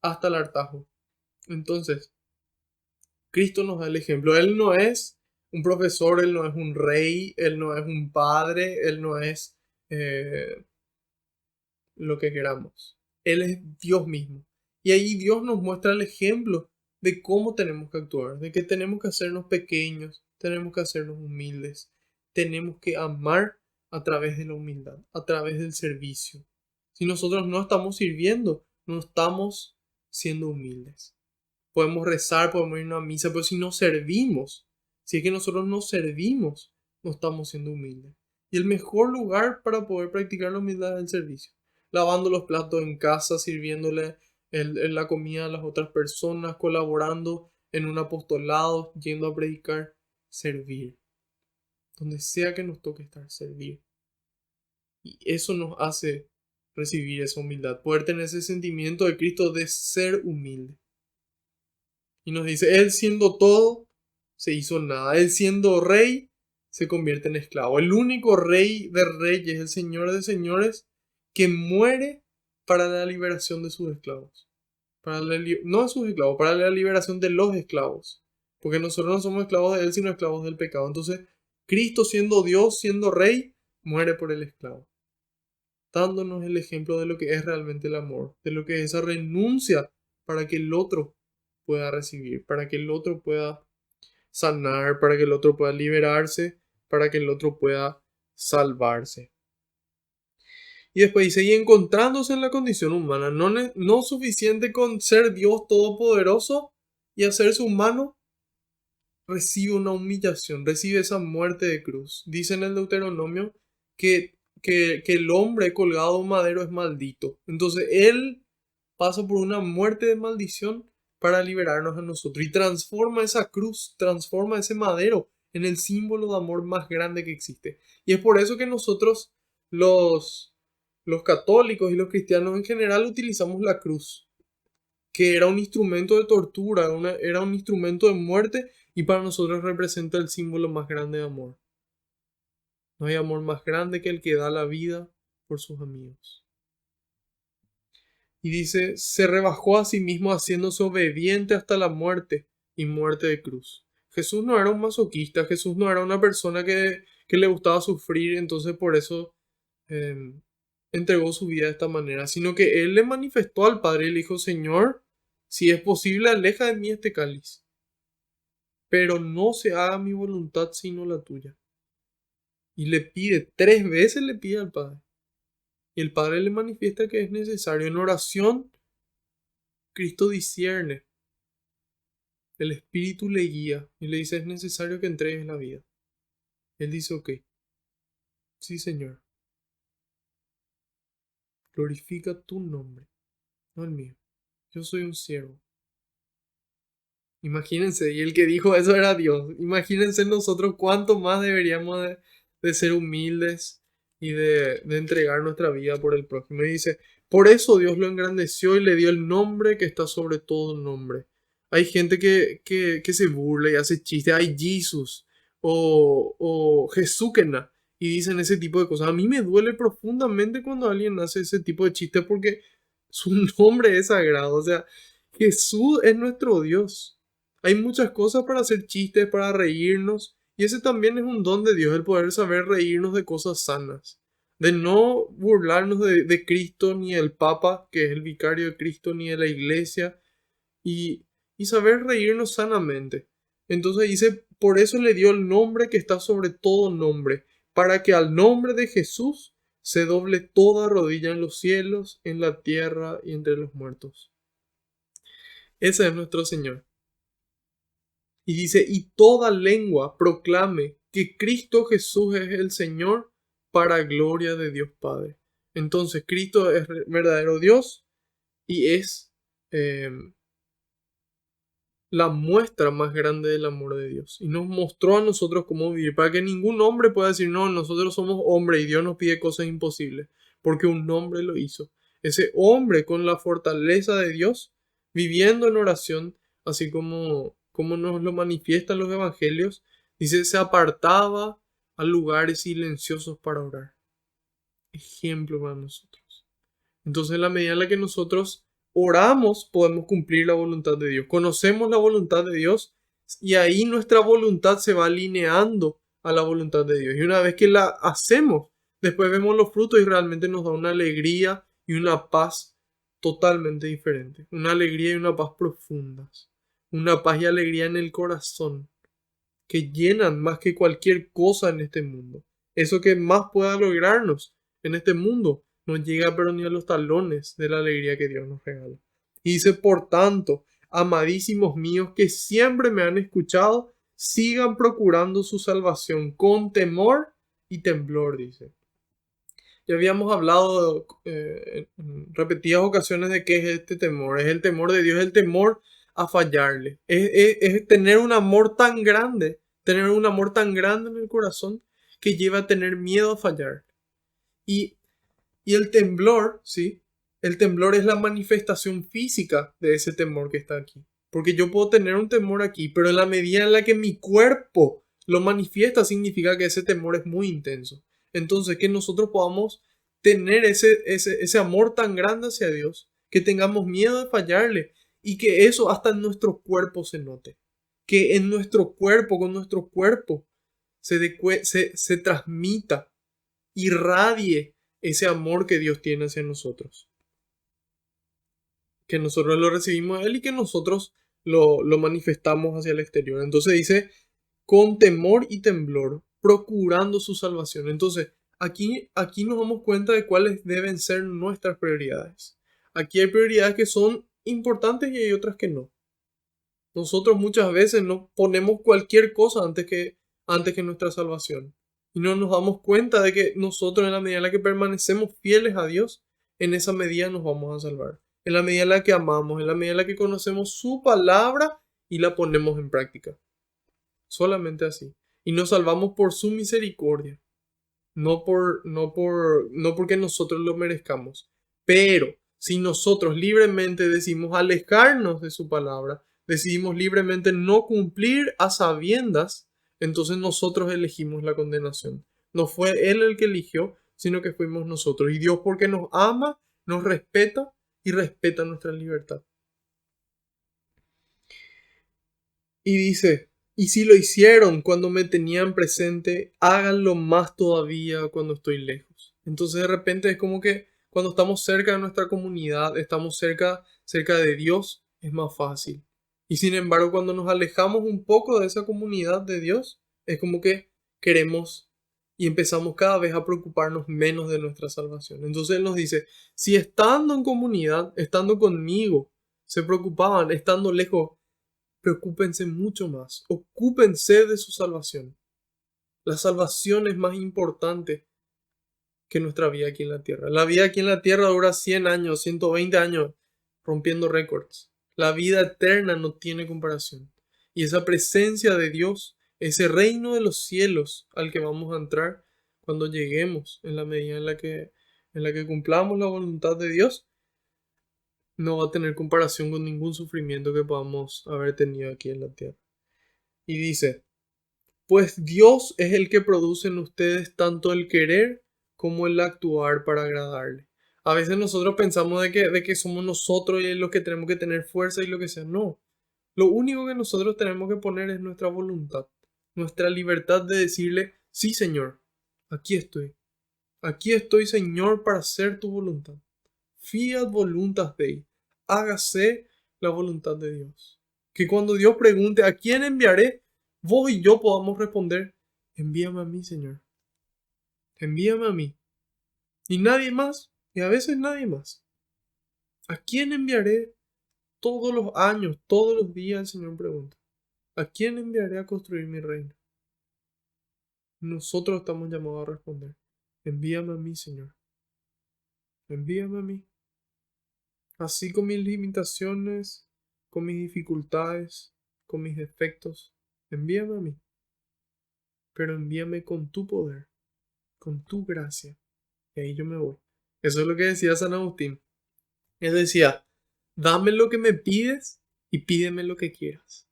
hasta el hartazgo. Entonces, Cristo nos da el ejemplo. Él no es un profesor, Él no es un rey, Él no es un padre, Él no es eh, lo que queramos. Él es Dios mismo. Y ahí Dios nos muestra el ejemplo de cómo tenemos que actuar, de que tenemos que hacernos pequeños, tenemos que hacernos humildes, tenemos que amar a través de la humildad, a través del servicio. Si nosotros no estamos sirviendo, no estamos siendo humildes. Podemos rezar, podemos ir a una misa, pero si no servimos, si es que nosotros no servimos, no estamos siendo humildes. Y el mejor lugar para poder practicar la humildad es el servicio. Lavando los platos en casa, sirviéndole la comida a las otras personas, colaborando en un apostolado, yendo a predicar, servir. Donde sea que nos toque estar, servir. Y eso nos hace recibir esa humildad, poder tener ese sentimiento de Cristo de ser humilde. Y nos dice, Él siendo todo, se hizo nada. Él siendo rey, se convierte en esclavo. El único rey de reyes, el señor de señores, que muere para la liberación de sus esclavos. No de sus esclavos, para la liberación de los esclavos. Porque nosotros no somos esclavos de Él, sino esclavos del pecado. Entonces, Cristo siendo Dios, siendo rey, muere por el esclavo. Dándonos el ejemplo de lo que es realmente el amor, de lo que es esa renuncia para que el otro pueda recibir, para que el otro pueda sanar, para que el otro pueda liberarse, para que el otro pueda salvarse. Y después dice, y encontrándose en la condición humana, no suficiente con ser Dios todopoderoso y hacerse humano, recibe una humillación, recibe esa muerte de cruz. Dice en el Deuteronomio que el hombre colgado a un madero es maldito. Entonces él pasa por una muerte de maldición para liberarnos a nosotros y transforma esa cruz, transforma ese madero en el símbolo de amor más grande que existe. Y es por eso que nosotros los católicos y los cristianos en general utilizamos la cruz, que era un instrumento de tortura, era un instrumento de muerte y para nosotros representa el símbolo más grande de amor. No hay amor más grande que el que da la vida por sus amigos. Y dice, se rebajó a sí mismo haciéndose obediente hasta la muerte y muerte de cruz. Jesús no era un masoquista, Jesús no era una persona que le gustaba sufrir, entonces por eso eh, entregó su vida de esta manera, sino que Él le manifestó al Padre y le dijo, Señor, si es posible, aleja de mí este cáliz, pero no se haga mi voluntad sino la tuya. Y le pide, 3 veces le pide al Padre. Y el Padre le manifiesta que es necesario. En oración, Cristo discierne. El Espíritu le guía y le dice, es necesario que entregues la vida. Él dice, ok, sí Señor, glorifica tu nombre, no el mío. Yo soy un siervo. Imagínense, y el que dijo eso era Dios. Imagínense nosotros cuánto más deberíamos de ser humildes y de entregar nuestra vida por el prójimo. Y dice, por eso Dios lo engrandeció y le dio el nombre que está sobre todo nombre. Hay gente que se burla y hace chistes. Hay Jesús o Jesúquena y dicen ese tipo de cosas. A mí me duele profundamente cuando alguien hace ese tipo de chistes porque su nombre es sagrado. O sea, Jesús es nuestro Dios. Hay muchas cosas para hacer chistes, para reírnos, y ese también es un don de Dios, el poder saber reírnos de cosas sanas, de no burlarnos de Cristo, ni del Papa, que es el vicario de Cristo, ni de la iglesia, y saber reírnos sanamente. Entonces dice, por eso le dio el nombre que está sobre todo nombre, para que al nombre de Jesús se doble toda rodilla en los cielos, en la tierra y entre los muertos. Ese es nuestro Señor. Y dice, y toda lengua proclame que Cristo Jesús es el Señor para gloria de Dios Padre. Entonces, Cristo es verdadero Dios y es eh, la muestra más grande del amor de Dios. Y nos mostró a nosotros cómo vivir, para que ningún hombre pueda decir, no, nosotros somos hombres y Dios nos pide cosas imposibles, porque un hombre lo hizo. Ese hombre con la fortaleza de Dios, viviendo en oración, así como nos lo manifiestan los evangelios, dice, se apartaba a lugares silenciosos para orar. Ejemplo para nosotros. Entonces, en la medida en la que nosotros oramos, podemos cumplir la voluntad de Dios. Conocemos la voluntad de Dios y ahí nuestra voluntad se va alineando a la voluntad de Dios. Y una vez que la hacemos, después vemos los frutos y realmente nos da una alegría y una paz totalmente diferente. Una alegría y una paz profundas. Una paz y alegría en el corazón que llenan más que cualquier cosa en este mundo. Eso que más pueda lograrnos en este mundo no llega pero ni a los talones de la alegría que Dios nos regala. Y dice, por tanto, amadísimos míos que siempre me han escuchado, sigan procurando su salvación con temor y temblor, dice. Ya habíamos hablado en repetidas ocasiones de qué es este temor. Es el temor de Dios, el temor a fallarle. Es tener un amor tan grande, tener un amor tan grande en el corazón que lleva a tener miedo a fallar. Y, y el temblor, ¿sí? El temblor es la manifestación física de ese temor que está aquí. Porque yo puedo tener un temor aquí, pero en la medida en la que mi cuerpo lo manifiesta, significa que ese temor es muy intenso. Entonces, que nosotros podamos tener ese amor tan grande hacia Dios, que tengamos miedo de fallarle y que eso hasta en nuestro cuerpo se note. Que en nuestro cuerpo, con nuestro cuerpo, se transmita, irradie ese amor que Dios tiene hacia nosotros. Que nosotros lo recibimos de Él y que nosotros lo manifestamos hacia el exterior. Entonces dice, con temor y temblor, procurando su salvación. Entonces, aquí nos damos cuenta de cuáles deben ser nuestras prioridades. Aquí hay prioridades que son importantes y hay otras que no. Nosotros muchas veces nos ponemos cualquier cosa antes que nuestra salvación. Y no nos damos cuenta de que nosotros, en la medida en la que permanecemos fieles a Dios, en esa medida nos vamos a salvar. En la medida en la que amamos, en la medida en la que conocemos su palabra y la ponemos en práctica. Solamente así. Y nos salvamos por su misericordia. No porque nosotros lo merezcamos. Pero si nosotros libremente decidimos alejarnos de su palabra, decidimos libremente no cumplir a sabiendas, entonces nosotros elegimos la condenación. No fue Él el que eligió, sino que fuimos nosotros. Y Dios, porque nos ama, nos respeta y respeta nuestra libertad. Y dice, y si lo hicieron cuando me tenían presente, háganlo más todavía cuando estoy lejos. Entonces de repente es como que cuando estamos cerca de nuestra comunidad, estamos cerca de Dios, es más fácil. Y sin embargo, cuando nos alejamos un poco de esa comunidad de Dios, es como que queremos y empezamos cada vez a preocuparnos menos de nuestra salvación. Entonces Él nos dice, si estando en comunidad, estando conmigo, se preocupaban, estando lejos, preocúpense mucho más, ocúpense de su salvación. La salvación es más importante que nuestra vida aquí en la tierra. La vida aquí en la tierra dura 100 años, 120 años, rompiendo récords. La vida eterna no tiene comparación. Y esa presencia de Dios, ese reino de los cielos al que vamos a entrar cuando lleguemos en la medida en la que cumplamos la voluntad de Dios, no va a tener comparación con ningún sufrimiento que podamos haber tenido aquí en la tierra. Y dice, pues Dios es el que produce en ustedes tanto el querer como el actuar para agradarle. A veces nosotros pensamos de que somos nosotros y es lo que tenemos que tener fuerza y lo que sea. No. Lo único que nosotros tenemos que poner es nuestra voluntad, nuestra libertad de decirle, sí Señor, aquí estoy. Aquí estoy Señor para hacer tu voluntad. Fiat voluntas Dei. Hágase la voluntad de Dios. Que cuando Dios pregunte, ¿a quién enviaré? Vos y yo podamos responder, envíame a mí, Señor. Envíame a mí. Y nadie más. Y a veces nadie más. ¿A quién enviaré? Todos los años, todos los días el Señor pregunta. ¿A quién enviaré a construir mi reino? Nosotros estamos llamados a responder. Envíame a mí, Señor. Envíame a mí. Así con mis limitaciones, con mis dificultades, con mis defectos, envíame a mí. Pero envíame con tu poder, con tu gracia. Y ahí yo me voy. Eso es lo que decía San Agustín. Él decía, dame lo que me pides y pídeme lo que quieras.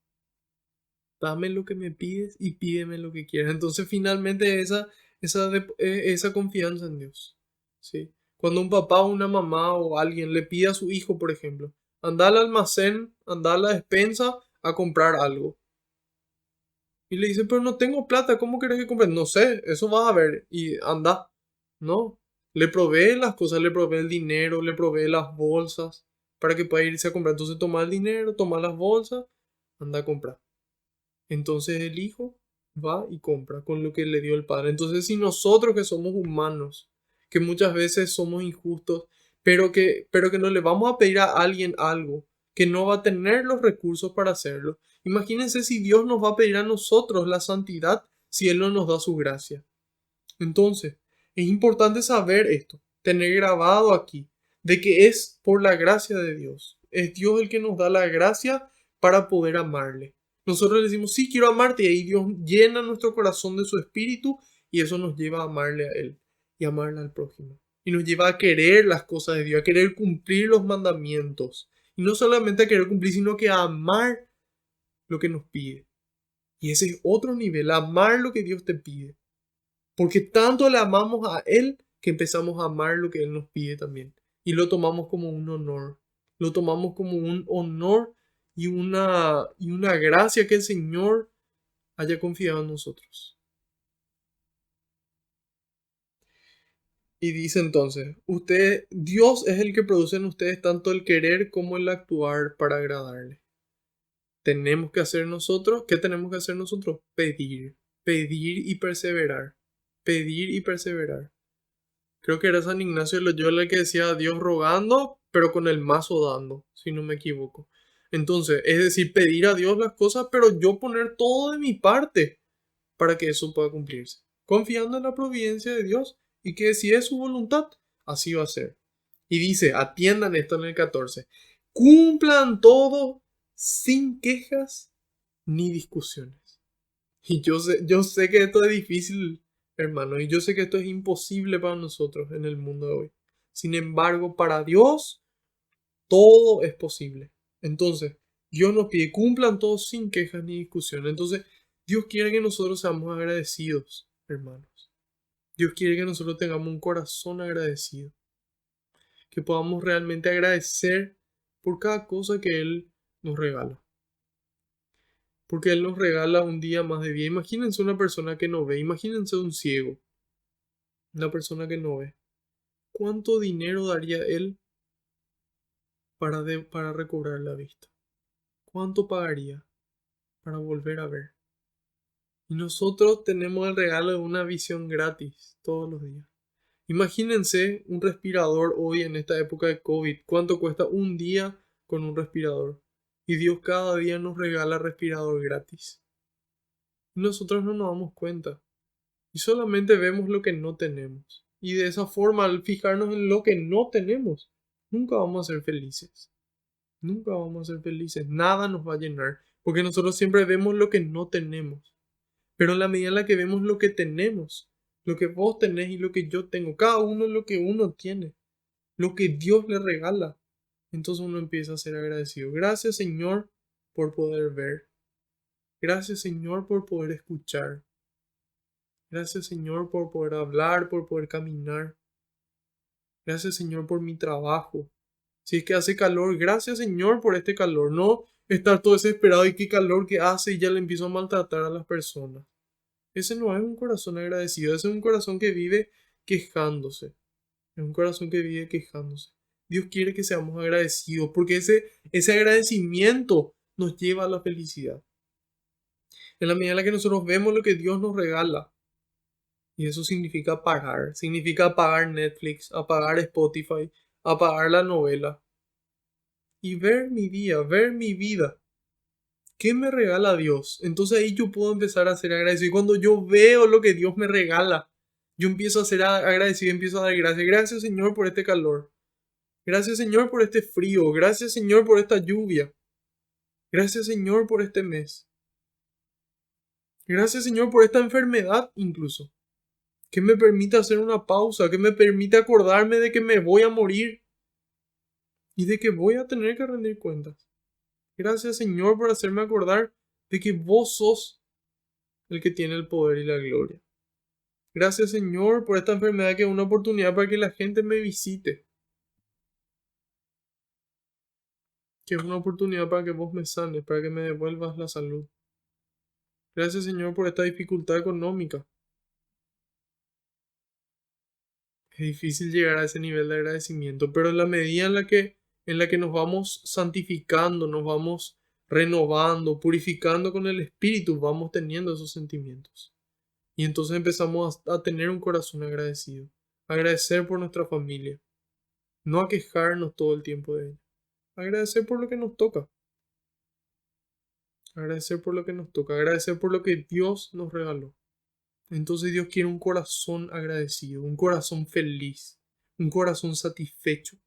Dame lo que me pides y pídeme lo que quieras. Entonces finalmente esa confianza en Dios. ¿Sí? Cuando un papá o una mamá o alguien le pide a su hijo, por ejemplo, anda al almacén, anda a la despensa a comprar algo. Y le dice, pero no tengo plata, ¿cómo querés que compre? No sé, eso vas a ver. Y anda. No. Le provee las cosas, le provee el dinero, le provee las bolsas para que pueda irse a comprar. Entonces toma el dinero, toma las bolsas, anda a comprar. Entonces el hijo va y compra con lo que le dio el padre. Entonces si nosotros que somos humanos, que muchas veces somos injustos, pero que no le vamos a pedir a alguien algo, que no va a tener los recursos para hacerlo. Imagínense si Dios nos va a pedir a nosotros la santidad si Él no nos da su gracia. Entonces, es importante saber esto, tener grabado aquí, de que es por la gracia de Dios. Es Dios el que nos da la gracia para poder amarle. Nosotros le decimos, sí, quiero amarte, y ahí Dios llena nuestro corazón de su espíritu y eso nos lleva a amarle a Él y amarle al prójimo. Y nos lleva a querer las cosas de Dios, a querer cumplir los mandamientos. Y no solamente a querer cumplir, sino que a amar lo que nos pide. Y ese es otro nivel, amar lo que Dios te pide. Porque tanto le amamos a Él que empezamos a amar lo que Él nos pide también. Y lo tomamos como un honor. Lo tomamos como un honor y una gracia que el Señor haya confiado en nosotros. Y dice entonces, Dios es el que produce en ustedes tanto el querer como el actuar para agradarle. Tenemos que hacer nosotros, ¿qué tenemos que hacer nosotros? Pedir y perseverar. Pedir y perseverar. Creo que era San Ignacio de Loyola el que decía a Dios rogando, pero con el mazo dando, si no me equivoco. Entonces, es decir, pedir a Dios las cosas, pero yo poner todo de mi parte para que eso pueda cumplirse. Confiando en la providencia de Dios y que si es su voluntad, así va a ser. Y dice, atiendan esto en el 14, cumplan todo sin quejas ni discusiones. Y yo sé que esto es difícil, hermano, y yo sé que esto es imposible para nosotros en el mundo de hoy. Sin embargo, para Dios todo es posible. Entonces, Dios nos pide, cumplan todos sin quejas ni discusiones. Entonces, Dios quiere que nosotros seamos agradecidos, hermanos. Dios quiere que nosotros tengamos un corazón agradecido. que podamos realmente agradecer por cada cosa que Él nos regala. Porque Él nos regala un día más de vida. Imagínense una persona que no ve, imagínense un ciego, una persona que no ve. ¿Cuánto dinero daría Él para recobrar la vista? ¿Cuánto pagaría para volver a ver? Y nosotros tenemos el regalo de una visión gratis todos los días. Imagínense un respirador hoy en esta época de COVID. ¿Cuánto cuesta un día con un respirador? Y Dios cada día nos regala respirador gratis. Y nosotros no nos damos cuenta. Y solamente vemos lo que no tenemos. Y de esa forma, al fijarnos en lo que no tenemos, nunca vamos a ser felices. Nunca vamos a ser felices. Nada nos va a llenar. Porque nosotros siempre vemos lo que no tenemos. Pero en la medida en la que vemos lo que tenemos, lo que vos tenés y lo que yo tengo, cada uno lo que uno tiene, lo que Dios le regala, entonces uno empieza a ser agradecido. Gracias, Señor, por poder ver. Gracias, Señor, por poder escuchar. Gracias, Señor, por poder hablar, por poder caminar. Gracias, Señor, por mi trabajo. Si es que hace calor, gracias, Señor, por este calor. No estar todo desesperado y qué calor que hace y ya le empiezo a maltratar a las personas. Ese no es un corazón agradecido, ese es un corazón que vive quejándose. Es un corazón que vive quejándose. Dios quiere que seamos agradecidos porque ese agradecimiento nos lleva a la felicidad. En la medida en la que nosotros vemos lo que Dios nos regala, y eso significa apagar Netflix, apagar Spotify, apagar la novela y ver mi día, ver mi vida. ¿Qué me regala Dios? Entonces ahí yo puedo empezar a ser agradecido. Y cuando yo veo lo que Dios me regala, yo empiezo a ser agradecido, empiezo a dar gracias. Gracias, Señor, por este calor. Gracias, Señor, por este frío. Gracias, Señor, por esta lluvia. Gracias, Señor, por este mes. Gracias, Señor, por esta enfermedad incluso. Que me permite hacer una pausa, que me permite acordarme de que me voy a morir y de que voy a tener que rendir cuentas. Gracias, Señor, por hacerme acordar de que vos sos el que tiene el poder y la gloria. Gracias, Señor, por esta enfermedad que es una oportunidad para que la gente me visite. Que es una oportunidad para que vos me sanes, para que me devuelvas la salud. Gracias, Señor, por esta dificultad económica. Es difícil llegar a ese nivel de agradecimiento, pero en la medida en la que nos vamos santificando, nos vamos renovando, purificando con el Espíritu, vamos teniendo esos sentimientos. Y entonces empezamos a tener un corazón agradecido. Agradecer por nuestra familia. No a quejarnos todo el tiempo de ella. Agradecer por lo que nos toca. Agradecer por lo que nos toca. Agradecer por lo que Dios nos regaló. Entonces Dios quiere un corazón agradecido, un corazón feliz, un corazón satisfecho.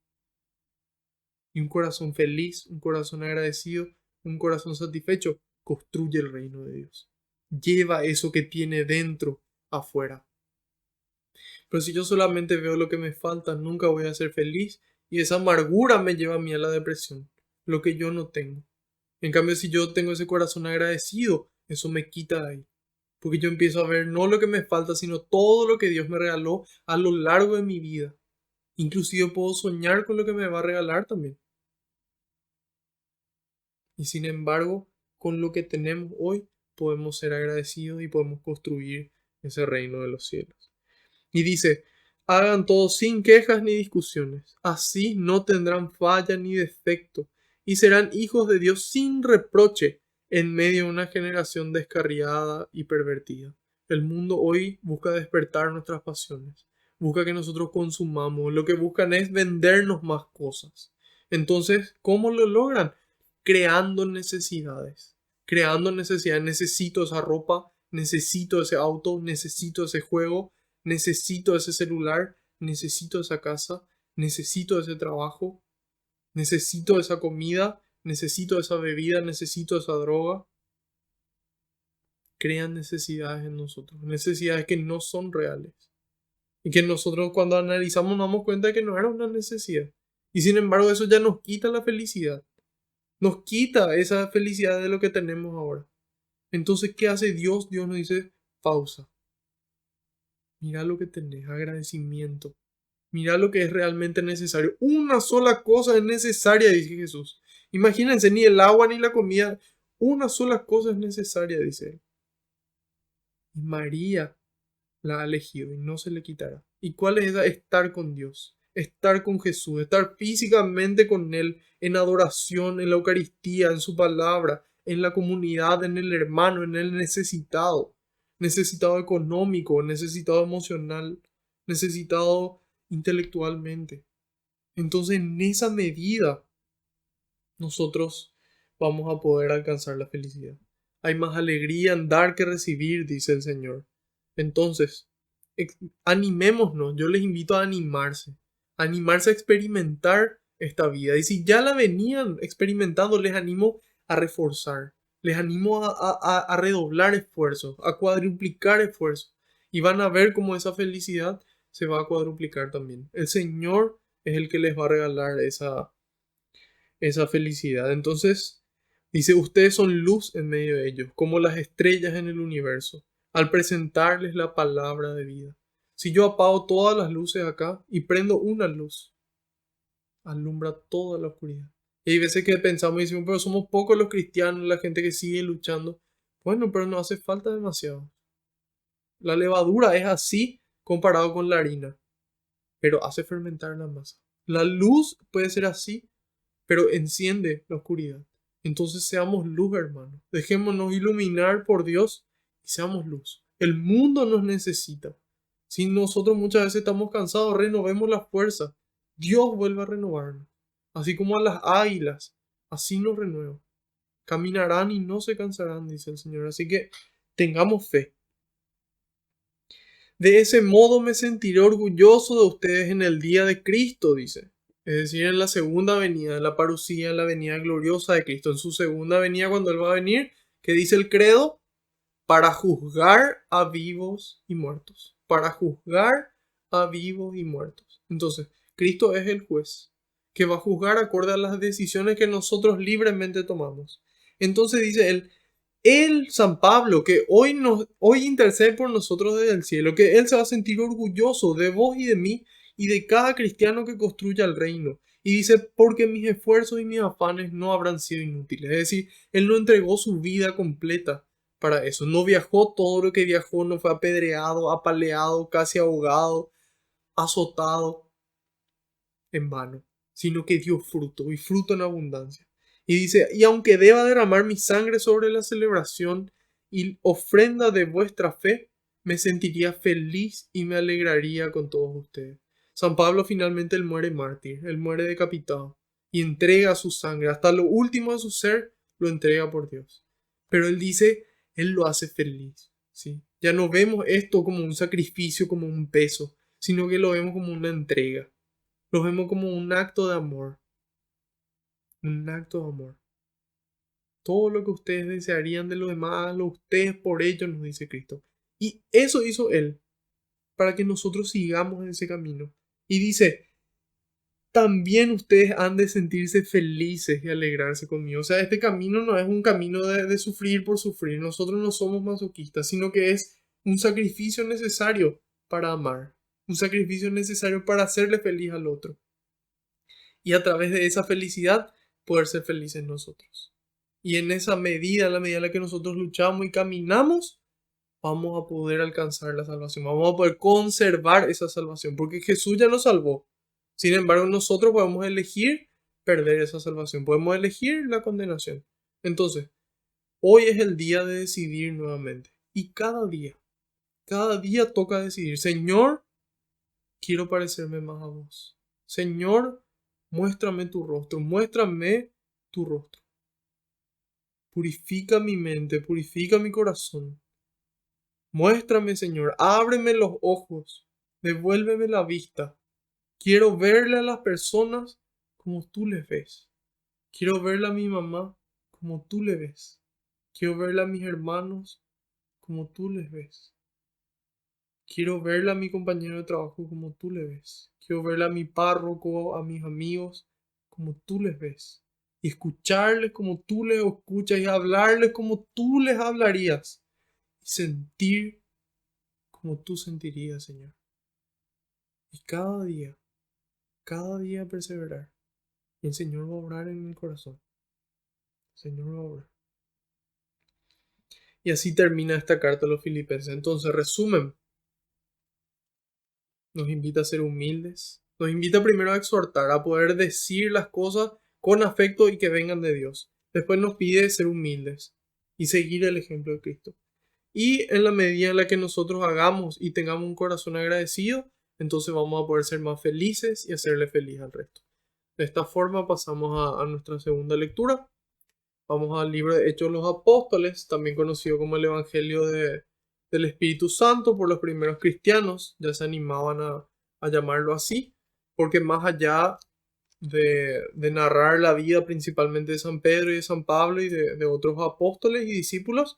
Y un corazón feliz, un corazón agradecido, un corazón satisfecho construye el reino de Dios. Lleva eso que tiene dentro afuera. Pero si yo solamente veo lo que me falta, nunca voy a ser feliz y esa amargura me lleva a mí a la depresión, lo que yo no tengo. En cambio, si yo tengo ese corazón agradecido, eso me quita de ahí. Porque yo empiezo a ver no lo que me falta, sino todo lo que Dios me regaló a lo largo de mi vida. Inclusive puedo soñar con lo que me va a regalar también. Y sin embargo, con lo que tenemos hoy, podemos ser agradecidos y podemos construir ese reino de los cielos. Y dice, hagan todo sin quejas ni discusiones. Así no tendrán falla ni defecto y serán hijos de Dios sin reproche en medio de una generación descarriada y pervertida. El mundo hoy busca despertar nuestras pasiones, busca que nosotros consumamos, lo que buscan es vendernos más cosas. Entonces, ¿cómo lo logran? Creando necesidades. Creando necesidades. Necesito esa ropa, necesito ese auto, necesito ese juego, necesito ese celular, necesito esa casa, necesito ese trabajo, necesito esa comida, necesito esa bebida, necesito esa droga. Crean necesidades en nosotros, necesidades que no son reales. Y que nosotros cuando analizamos nos damos cuenta de que no era una necesidad. Y sin embargo eso ya nos quita la felicidad. Nos quita esa felicidad de lo que tenemos ahora. Entonces, ¿qué hace Dios? Dios nos dice, pausa. Mira lo que tenés, agradecimiento. Mira lo que es realmente necesario. Una sola cosa es necesaria, dice Jesús. Imagínense, ni el agua ni la comida. Una sola cosa es necesaria, dice él. Y María la ha elegido y no se le quitará. ¿Y cuál es esa? Estar con Dios, estar con Jesús, estar físicamente con Él, en adoración, en la Eucaristía, en su palabra, en la comunidad, en el hermano, en el necesitado, necesitado económico, necesitado emocional, necesitado intelectualmente. Entonces, en esa medida, nosotros vamos a poder alcanzar la felicidad. Hay más alegría en dar que recibir, dice el Señor. Entonces, animémonos. Yo les invito a animarse a experimentar esta vida. Y si ya la venían experimentando, les animo a reforzar, les animo a redoblar esfuerzos, a cuadruplicar esfuerzos. Y van a ver cómo esa felicidad se va a cuadruplicar también. El Señor es el que les va a regalar esa felicidad. Entonces, dice, ustedes son luz en medio de ellos, como las estrellas en el universo, al presentarles la palabra de vida. Si yo apago todas las luces acá y prendo una luz, alumbra toda la oscuridad. Y hay veces que pensamos y decimos, pero somos pocos los cristianos, la gente que sigue luchando. Bueno, pero no hace falta demasiado. La levadura es así comparado con la harina, pero hace fermentar la masa. La luz puede ser así, pero enciende la oscuridad. Entonces seamos luz, hermano. Dejémonos iluminar por Dios y seamos luz. El mundo nos necesita. Si nosotros muchas veces estamos cansados, renovemos la fuerza. Dios vuelve a renovarnos. Así como a las águilas, así nos renueva. Caminarán y no se cansarán, dice el Señor. Así que tengamos fe. De ese modo me sentiré orgulloso de ustedes en el día de Cristo, dice. Es decir, en la segunda venida, en la parucía, en la venida gloriosa de Cristo. En su segunda venida, cuando Él va a venir, que dice el credo, para juzgar a vivos y muertos. Para juzgar a vivos y muertos. Entonces, Cristo es el juez, que va a juzgar acorde a las decisiones que nosotros libremente tomamos. Entonces dice él, San Pablo, que hoy intercede por nosotros desde el cielo, que Él se va a sentir orgulloso de vos y de mí y de cada cristiano que construya el reino. Y dice, porque mis esfuerzos y mis afanes no habrán sido inútiles. Es decir, Él no entregó su vida completa para eso. No viajó todo lo que viajó, no fue apedreado, apaleado, casi ahogado, azotado en vano, sino que dio fruto y fruto en abundancia. Y dice, y aunque deba derramar mi sangre sobre la celebración y ofrenda de vuestra fe, me sentiría feliz y me alegraría con todos ustedes. San Pablo finalmente él muere mártir, él muere decapitado y entrega su sangre, hasta lo último de su ser lo entrega por Dios. Pero él dice, él lo hace feliz, ¿sí? Ya no vemos esto como un sacrificio, como un peso, sino que lo vemos como una entrega. Lo vemos como un acto de amor. Un acto de amor. Todo lo que ustedes desearían de los demás, lo ustedes por ellos, nos dice Cristo. Y eso hizo Él, para que nosotros sigamos en ese camino. Y dice, también ustedes han de sentirse felices y alegrarse conmigo. O sea, este camino no es un camino de sufrir por sufrir. Nosotros no somos masoquistas, sino que es un sacrificio necesario para amar. Un sacrificio necesario para hacerle feliz al otro. Y a través de esa felicidad poder ser felices nosotros. Y en esa medida, en la medida en la que nosotros luchamos y caminamos, vamos a poder alcanzar la salvación, vamos a poder conservar esa salvación, porque Jesús ya nos salvó. Sin embargo, nosotros podemos elegir perder esa salvación, podemos elegir la condenación. Entonces, hoy es el día de decidir nuevamente. Y cada día toca decidir, Señor, quiero parecerme más a vos. Señor, muéstrame tu rostro, muéstrame tu rostro. Purifica mi mente, purifica mi corazón. Muéstrame, Señor, ábreme los ojos, devuélveme la vista. Quiero verle a las personas como tú les ves. Quiero verle a mi mamá como tú le ves. Quiero verle a mis hermanos como tú les ves. Quiero verle a mi compañero de trabajo como tú le ves. Quiero verle a mi párroco, a mis amigos, como tú les ves. Y escucharles como tú les escuchas y hablarles como tú les hablarías. Y sentir como tú sentirías, Señor. Y cada día perseverar. Y el Señor va a obrar en mi corazón. El Señor va a obrar. Y así termina esta carta a los filipenses. Entonces, resumen, nos invita a ser humildes. Nos invita primero a exhortar, a poder decir las cosas con afecto y que vengan de Dios. Después nos pide ser humildes y seguir el ejemplo de Cristo. Y en la medida en la que nosotros hagamos y tengamos un corazón agradecido, entonces vamos a poder ser más felices y hacerle feliz al resto. De esta forma pasamos a nuestra segunda lectura. Vamos al libro de Hechos de los Apóstoles, también conocido como el Evangelio del Espíritu Santo por los primeros cristianos. Ya se animaban a llamarlo así, porque más allá de narrar la vida principalmente de San Pedro y de San Pablo y de otros apóstoles y discípulos,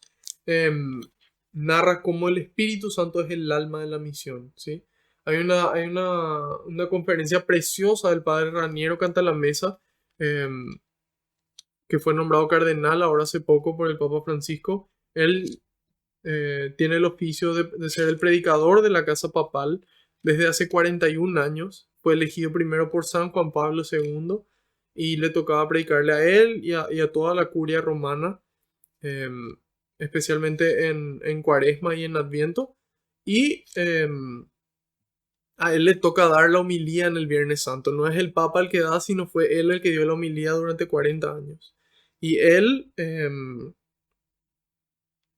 narra cómo el Espíritu Santo es el alma de la misión, ¿sí? Hay una conferencia preciosa del padre Raniero Cantalamessa, que fue nombrado cardenal ahora hace poco por el Papa Francisco. Él tiene el oficio de ser el predicador de la casa papal desde hace 41 años. Fue elegido primero por San Juan Pablo II y le tocaba predicarle a él y a toda la curia romana, eh, especialmente en Cuaresma y en Adviento. Y a él le toca dar la homilía en el Viernes Santo. No es el Papa el que da, sino fue él el que dio la homilía durante 40 años. Y él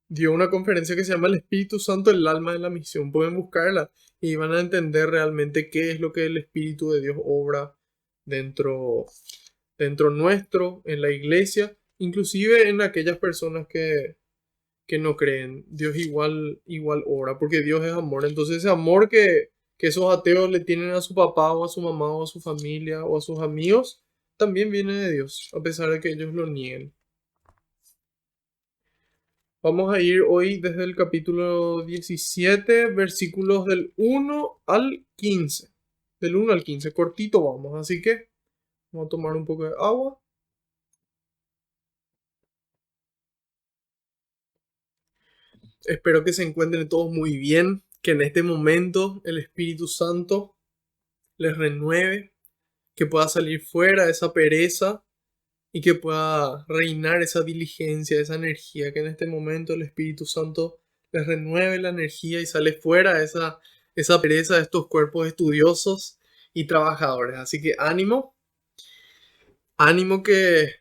dio una conferencia que se llama El Espíritu Santo, el alma de la misión. Pueden buscarla y van a entender realmente qué es lo que el Espíritu de Dios obra dentro, dentro nuestro, en la iglesia, inclusive en aquellas personas que no creen. Dios igual obra, porque Dios es amor. Entonces ese amor que esos ateos le tienen a su papá o a su mamá o a su familia o a sus amigos, también viene de Dios, a pesar de que ellos lo nieguen. Vamos a ir hoy desde el capítulo 17, versículos del 1 al 15. Del 1 al 15, cortito vamos, así que vamos a tomar un poco de agua. Espero que se encuentren todos muy bien, que en este momento el Espíritu Santo les renueve, que pueda salir fuera esa pereza y que pueda reinar esa diligencia, esa energía, que en este momento el Espíritu Santo les renueve la energía y sale fuera esa pereza de estos cuerpos estudiosos y trabajadores. Así que ánimo que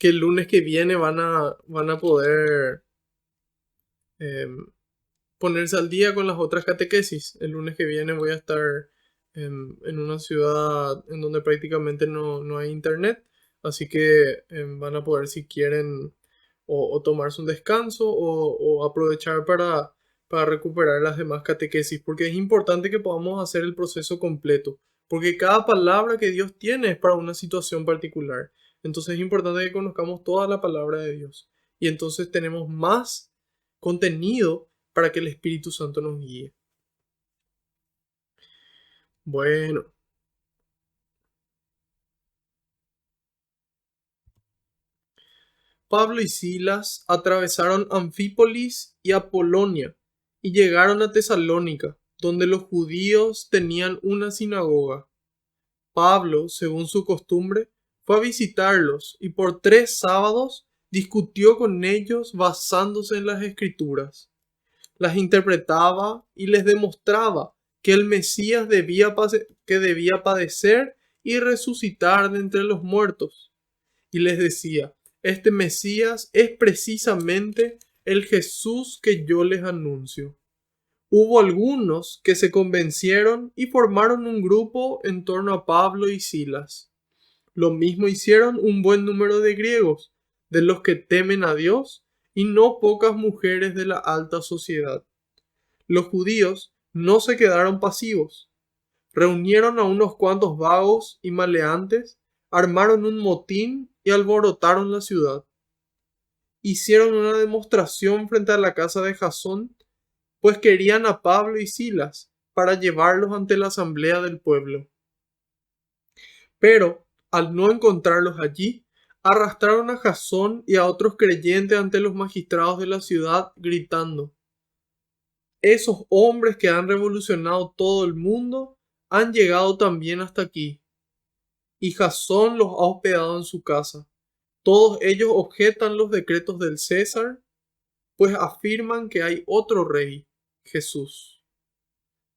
el lunes que viene van a poder eh, ponerse al día con las otras catequesis. El lunes que viene voy a estar en una ciudad en donde prácticamente no hay internet, así que van a poder, si quieren, o tomarse un descanso o aprovechar para recuperar las demás catequesis, porque es importante que podamos hacer el proceso completo, porque cada palabra que Dios tiene es para una situación particular. Entonces es importante que conozcamos toda la palabra de Dios y entonces tenemos más contenido para que el Espíritu Santo nos guíe. Bueno, Pablo y Silas atravesaron Anfípolis y Apolonia y llegaron a Tesalónica, donde los judíos tenían una sinagoga. Pablo, según su costumbre, fue a visitarlos y por 3 sábados discutió con ellos basándose en las escrituras. Las interpretaba y les demostraba que el Mesías debía padecer y resucitar de entre los muertos. Y les decía, este Mesías es precisamente el Jesús que yo les anuncio. Hubo algunos que se convencieron y formaron un grupo en torno a Pablo y Silas. Lo mismo hicieron un buen número de griegos, de los que temen a Dios, y no pocas mujeres de la alta sociedad. Los judíos no se quedaron pasivos. Reunieron a unos cuantos vagos y maleantes, armaron un motín y alborotaron la ciudad. Hicieron una demostración frente a la casa de Jasón, pues querían a Pablo y Silas para llevarlos ante la asamblea del pueblo. Pero, al no encontrarlos allí, arrastraron a Jasón y a otros creyentes ante los magistrados de la ciudad, gritando: Esos hombres que han revolucionado todo el mundo han llegado también hasta aquí, y Jasón los ha hospedado en su casa. Todos ellos objetan los decretos del César, pues afirman que hay otro rey, Jesús.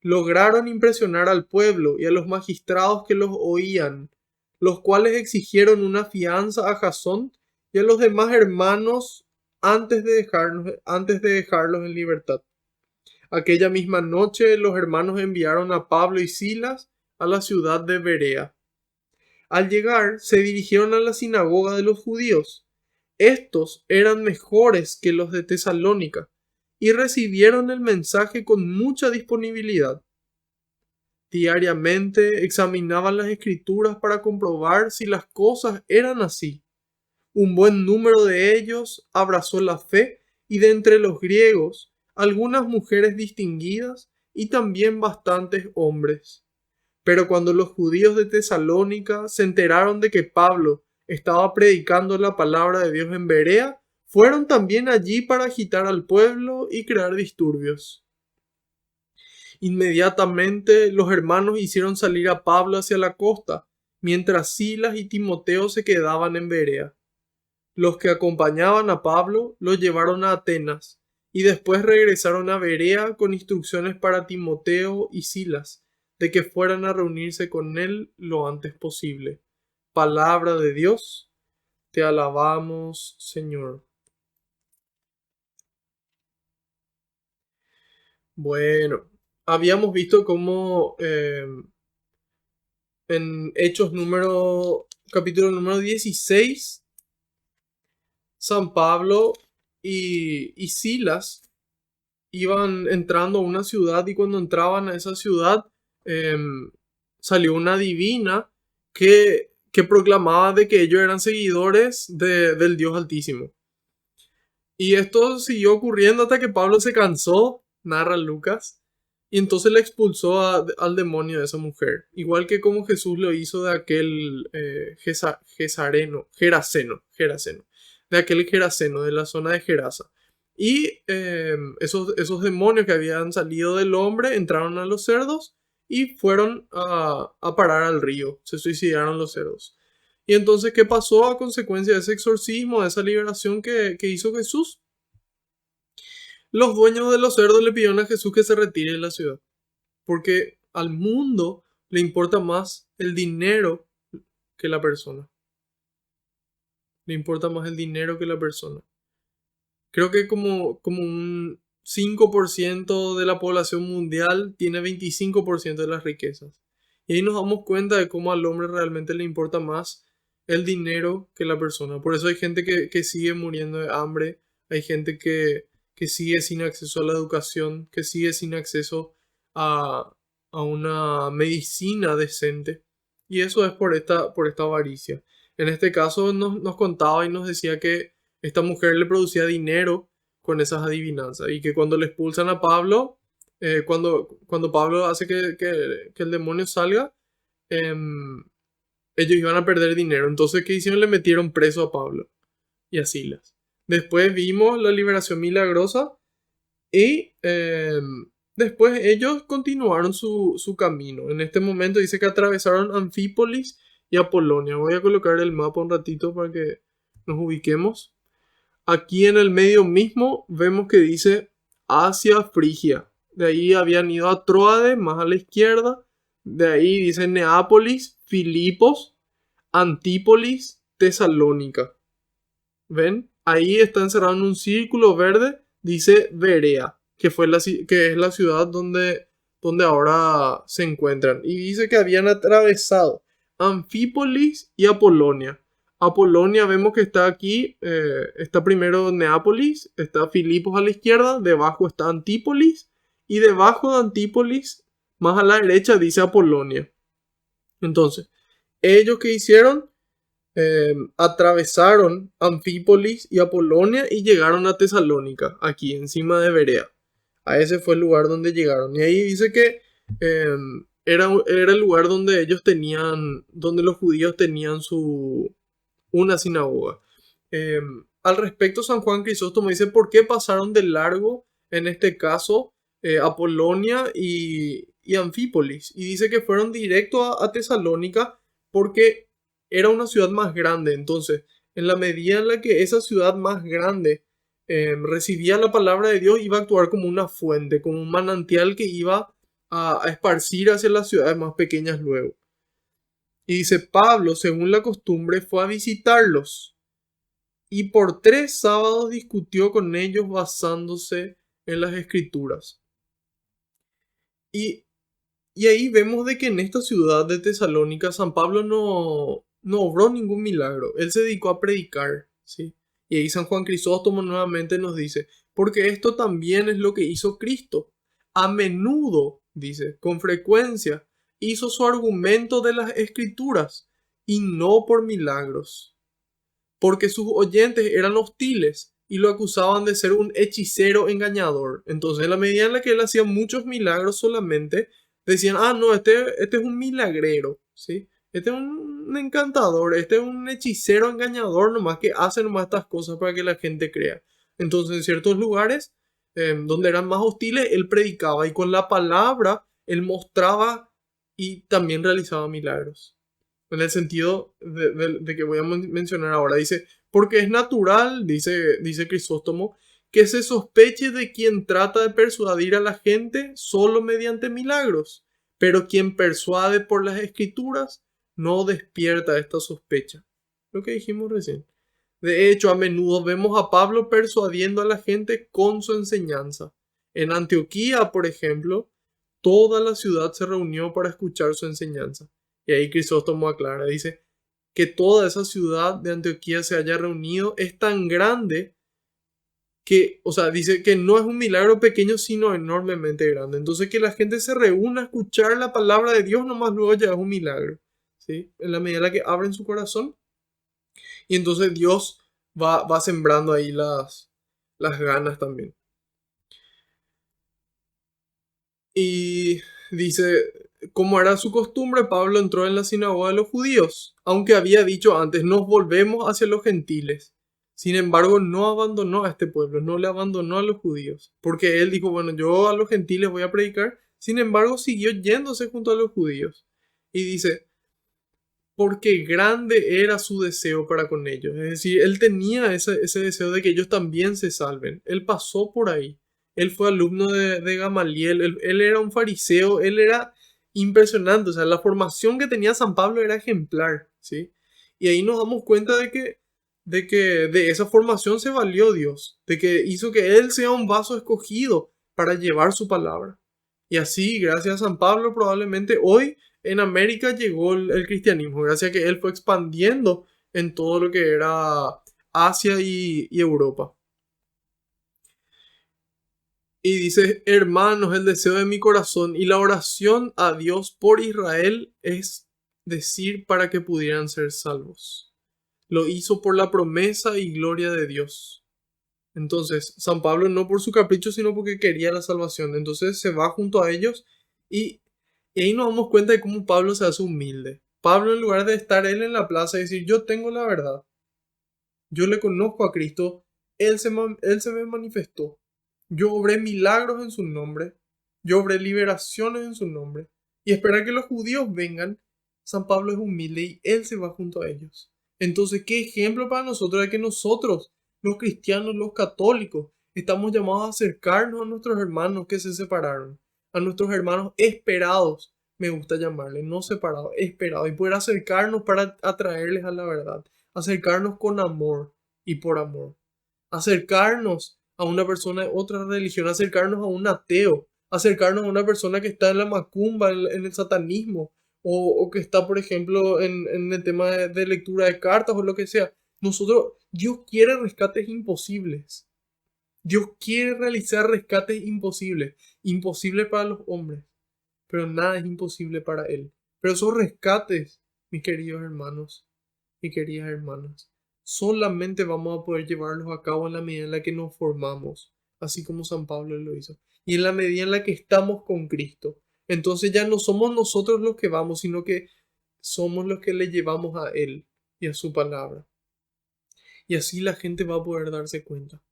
Lograron impresionar al pueblo y a los magistrados que los oían, los cuales exigieron una fianza a Jasón y a los demás hermanos antes de dejarlos en libertad. Aquella misma noche los hermanos enviaron a Pablo y Silas a la ciudad de Berea. Al llegar, se dirigieron a la sinagoga de los judíos. Estos eran mejores que los de Tesalónica y recibieron el mensaje con mucha disponibilidad. Diariamente examinaban las escrituras para comprobar si las cosas eran así. Un buen número de ellos abrazó la fe y de entre los griegos algunas mujeres distinguidas y también bastantes hombres. Pero cuando los judíos de Tesalónica se enteraron de que Pablo estaba predicando la palabra de Dios en Berea, fueron también allí para agitar al pueblo y crear disturbios. Inmediatamente los hermanos hicieron salir a Pablo hacia la costa, mientras Silas y Timoteo se quedaban en Berea. Los que acompañaban a Pablo lo llevaron a Atenas y después regresaron a Berea con instrucciones para Timoteo y Silas de que fueran a reunirse con él lo antes posible. Palabra de Dios, te alabamos, Señor. Bueno, habíamos visto cómo en Hechos capítulo número 16, San Pablo y Silas iban entrando a una ciudad y cuando entraban a esa ciudad salió una divina que proclamaba de que ellos eran seguidores del Dios Altísimo. Y esto siguió ocurriendo hasta que Pablo se cansó, narra Lucas, y entonces le expulsó al demonio de esa mujer. Igual que como Jesús lo hizo de aquel Geraseno, de aquel Geraseno, de la zona de Gerasa. Y esos demonios que habían salido del hombre entraron a los cerdos y fueron a parar al río. Se suicidaron los cerdos. Y entonces, ¿qué pasó a consecuencia de ese exorcismo, de esa liberación que hizo Jesús? Los dueños de los cerdos le pidieron a Jesús que se retire de la ciudad. Porque al mundo le importa más el dinero que la persona. Le importa más el dinero que la persona. Creo que como un 5% de la población mundial tiene 25% de las riquezas. Y ahí nos damos cuenta de cómo al hombre realmente le importa más el dinero que la persona. Por eso hay gente que sigue muriendo de hambre, hay gente que sigue sin acceso a la educación, que sigue sin acceso a una medicina decente. Y eso es por esta avaricia. En este caso nos contaba y nos decía que esta mujer le producía dinero con esas adivinanzas y que cuando le expulsan a Pablo, cuando Pablo hace que el demonio salga, ellos iban a perder dinero. Entonces, ¿qué hicieron? Le metieron preso a Pablo y a Silas. Después vimos la liberación milagrosa y después ellos continuaron su camino. En este momento dice que atravesaron Anfípolis y Apolonia. Voy a colocar el mapa un ratito para que nos ubiquemos. Aquí en el medio mismo vemos que dice Asia Frigia. De ahí habían ido a Troade, más a la izquierda. De ahí dice Neápolis, Filipos, Antípolis, Tesalónica. ¿Ven? Ahí está encerrado en un círculo verde. Dice Berea, que es la ciudad donde ahora se encuentran. Y dice que habían atravesado Anfípolis y Apolonia. Apolonia vemos que está aquí, está primero Neápolis, está Filipos a la izquierda, debajo está Antípolis y debajo de Antípolis, más a la derecha, dice Apolonia. Entonces, ellos que hicieron, atravesaron Anfípolis y Apolonia y llegaron a Tesalónica, aquí encima de Berea. A ese fue el lugar donde llegaron. Y ahí dice que era el lugar donde donde los judíos tenían una sinagoga. Al respecto, San Juan Crisóstomo dice, ¿por qué pasaron de largo, en este caso, Apolonia y Anfípolis. Y dice que fueron directo a Tesalónica porque era una ciudad más grande. Entonces, en la medida en la que esa ciudad más grande recibía la palabra de Dios, iba a actuar como una fuente, como un manantial que iba a esparcir hacia las ciudades más pequeñas luego. Y dice, Pablo, según la costumbre, fue a visitarlos y por 3 sábados discutió con ellos basándose en las escrituras. Y, y ahí vemos de que en esta ciudad de Tesalónica San Pablo no obró ningún milagro. Él se dedicó a predicar, ¿sí? Y ahí San Juan Crisóstomo nuevamente nos dice, porque esto también es lo que hizo Cristo. A menudo, dice, con frecuencia, hizo su argumento de las escrituras y no por milagros, porque sus oyentes eran hostiles y lo acusaban de ser un hechicero engañador. Entonces, en la medida en la que él hacía muchos milagros solamente, decían, ah, no, este es un milagrero, ¿sí? Este es un encantador, este es un hechicero engañador nomás que hace nomás estas cosas para que la gente crea. Entonces, en ciertos lugares donde eran más hostiles, él predicaba y con la palabra él mostraba y también realizaba milagros en el sentido de que voy a mencionar ahora. Dice, porque es natural, dice Crisóstomo, que se sospeche de quien trata de persuadir a la gente solo mediante milagros, pero quien persuade por las escrituras no despierta esta sospecha. Lo que dijimos recién. De hecho, a menudo vemos a Pablo persuadiendo a la gente con su enseñanza. En Antioquía, por ejemplo, toda la ciudad se reunió para escuchar su enseñanza. Y ahí Crisóstomo aclara, dice que toda esa ciudad de Antioquía se haya reunido es tan grande que, o sea, dice que no es un milagro pequeño, sino enormemente grande. Entonces que la gente se reúna a escuchar la palabra de Dios, nomás luego ya es un milagro, ¿sí? En la medida en la que abren su corazón. Y entonces Dios va sembrando ahí las ganas también. Y dice, como era su costumbre, Pablo entró en la sinagoga de los judíos, aunque había dicho antes, nos volvemos hacia los gentiles. Sin embargo, no abandonó a este pueblo, no le abandonó a los judíos, porque él dijo, bueno, yo a los gentiles voy a predicar. Sin embargo, siguió yéndose junto a los judíos. Y dice, porque grande era su deseo para con ellos. Es decir, él tenía ese deseo de que ellos también se salven. Él pasó por ahí. Él fue alumno de Gamaliel. Él era un fariseo. Él era impresionante. O sea, la formación que tenía San Pablo era ejemplar, ¿sí? Y ahí nos damos cuenta de que de esa formación se valió Dios. De que hizo que él sea un vaso escogido para llevar su palabra. Y así, gracias a San Pablo, probablemente hoy en América llegó el cristianismo, gracias a que él fue expandiendo en todo lo que era Asia y Europa. Y dice, hermanos, el deseo de mi corazón y la oración a Dios por Israel es decir para que pudieran ser salvos. Lo hizo por la promesa y gloria de Dios. Entonces, San Pablo no por su capricho, sino porque quería la salvación. Entonces se va junto a ellos y Y ahí nos damos cuenta de cómo Pablo se hace humilde. Pablo, en lugar de estar él en la plaza y decir, yo tengo la verdad, yo le conozco a Cristo, él se me manifestó. Yo obré milagros en su nombre, yo obré liberaciones en su nombre. Y esperar que los judíos vengan, San Pablo es humilde y él se va junto a ellos. Entonces, ¿qué ejemplo para nosotros de que nosotros, los cristianos, los católicos, estamos llamados a acercarnos a nuestros hermanos que se separaron? A nuestros hermanos esperados, me gusta llamarles, no separados, esperados, y poder acercarnos para atraerles a la verdad, acercarnos con amor y por amor, acercarnos a una persona de otra religión, acercarnos a un ateo, acercarnos a una persona que está en la macumba, en el satanismo, o que está, por ejemplo, en el tema de lectura de cartas o lo que sea. Nosotros, Dios quiere rescates imposibles. Dios quiere realizar rescates imposibles, imposibles para los hombres, pero nada es imposible para Él. Pero esos rescates, mis queridos hermanos y queridas hermanas, solamente vamos a poder llevarlos a cabo en la medida en la que nos formamos, así como San Pablo lo hizo, y en la medida en la que estamos con Cristo. Entonces ya no somos nosotros los que vamos, sino que somos los que le llevamos a Él y a su palabra. Y así la gente va a poder darse cuenta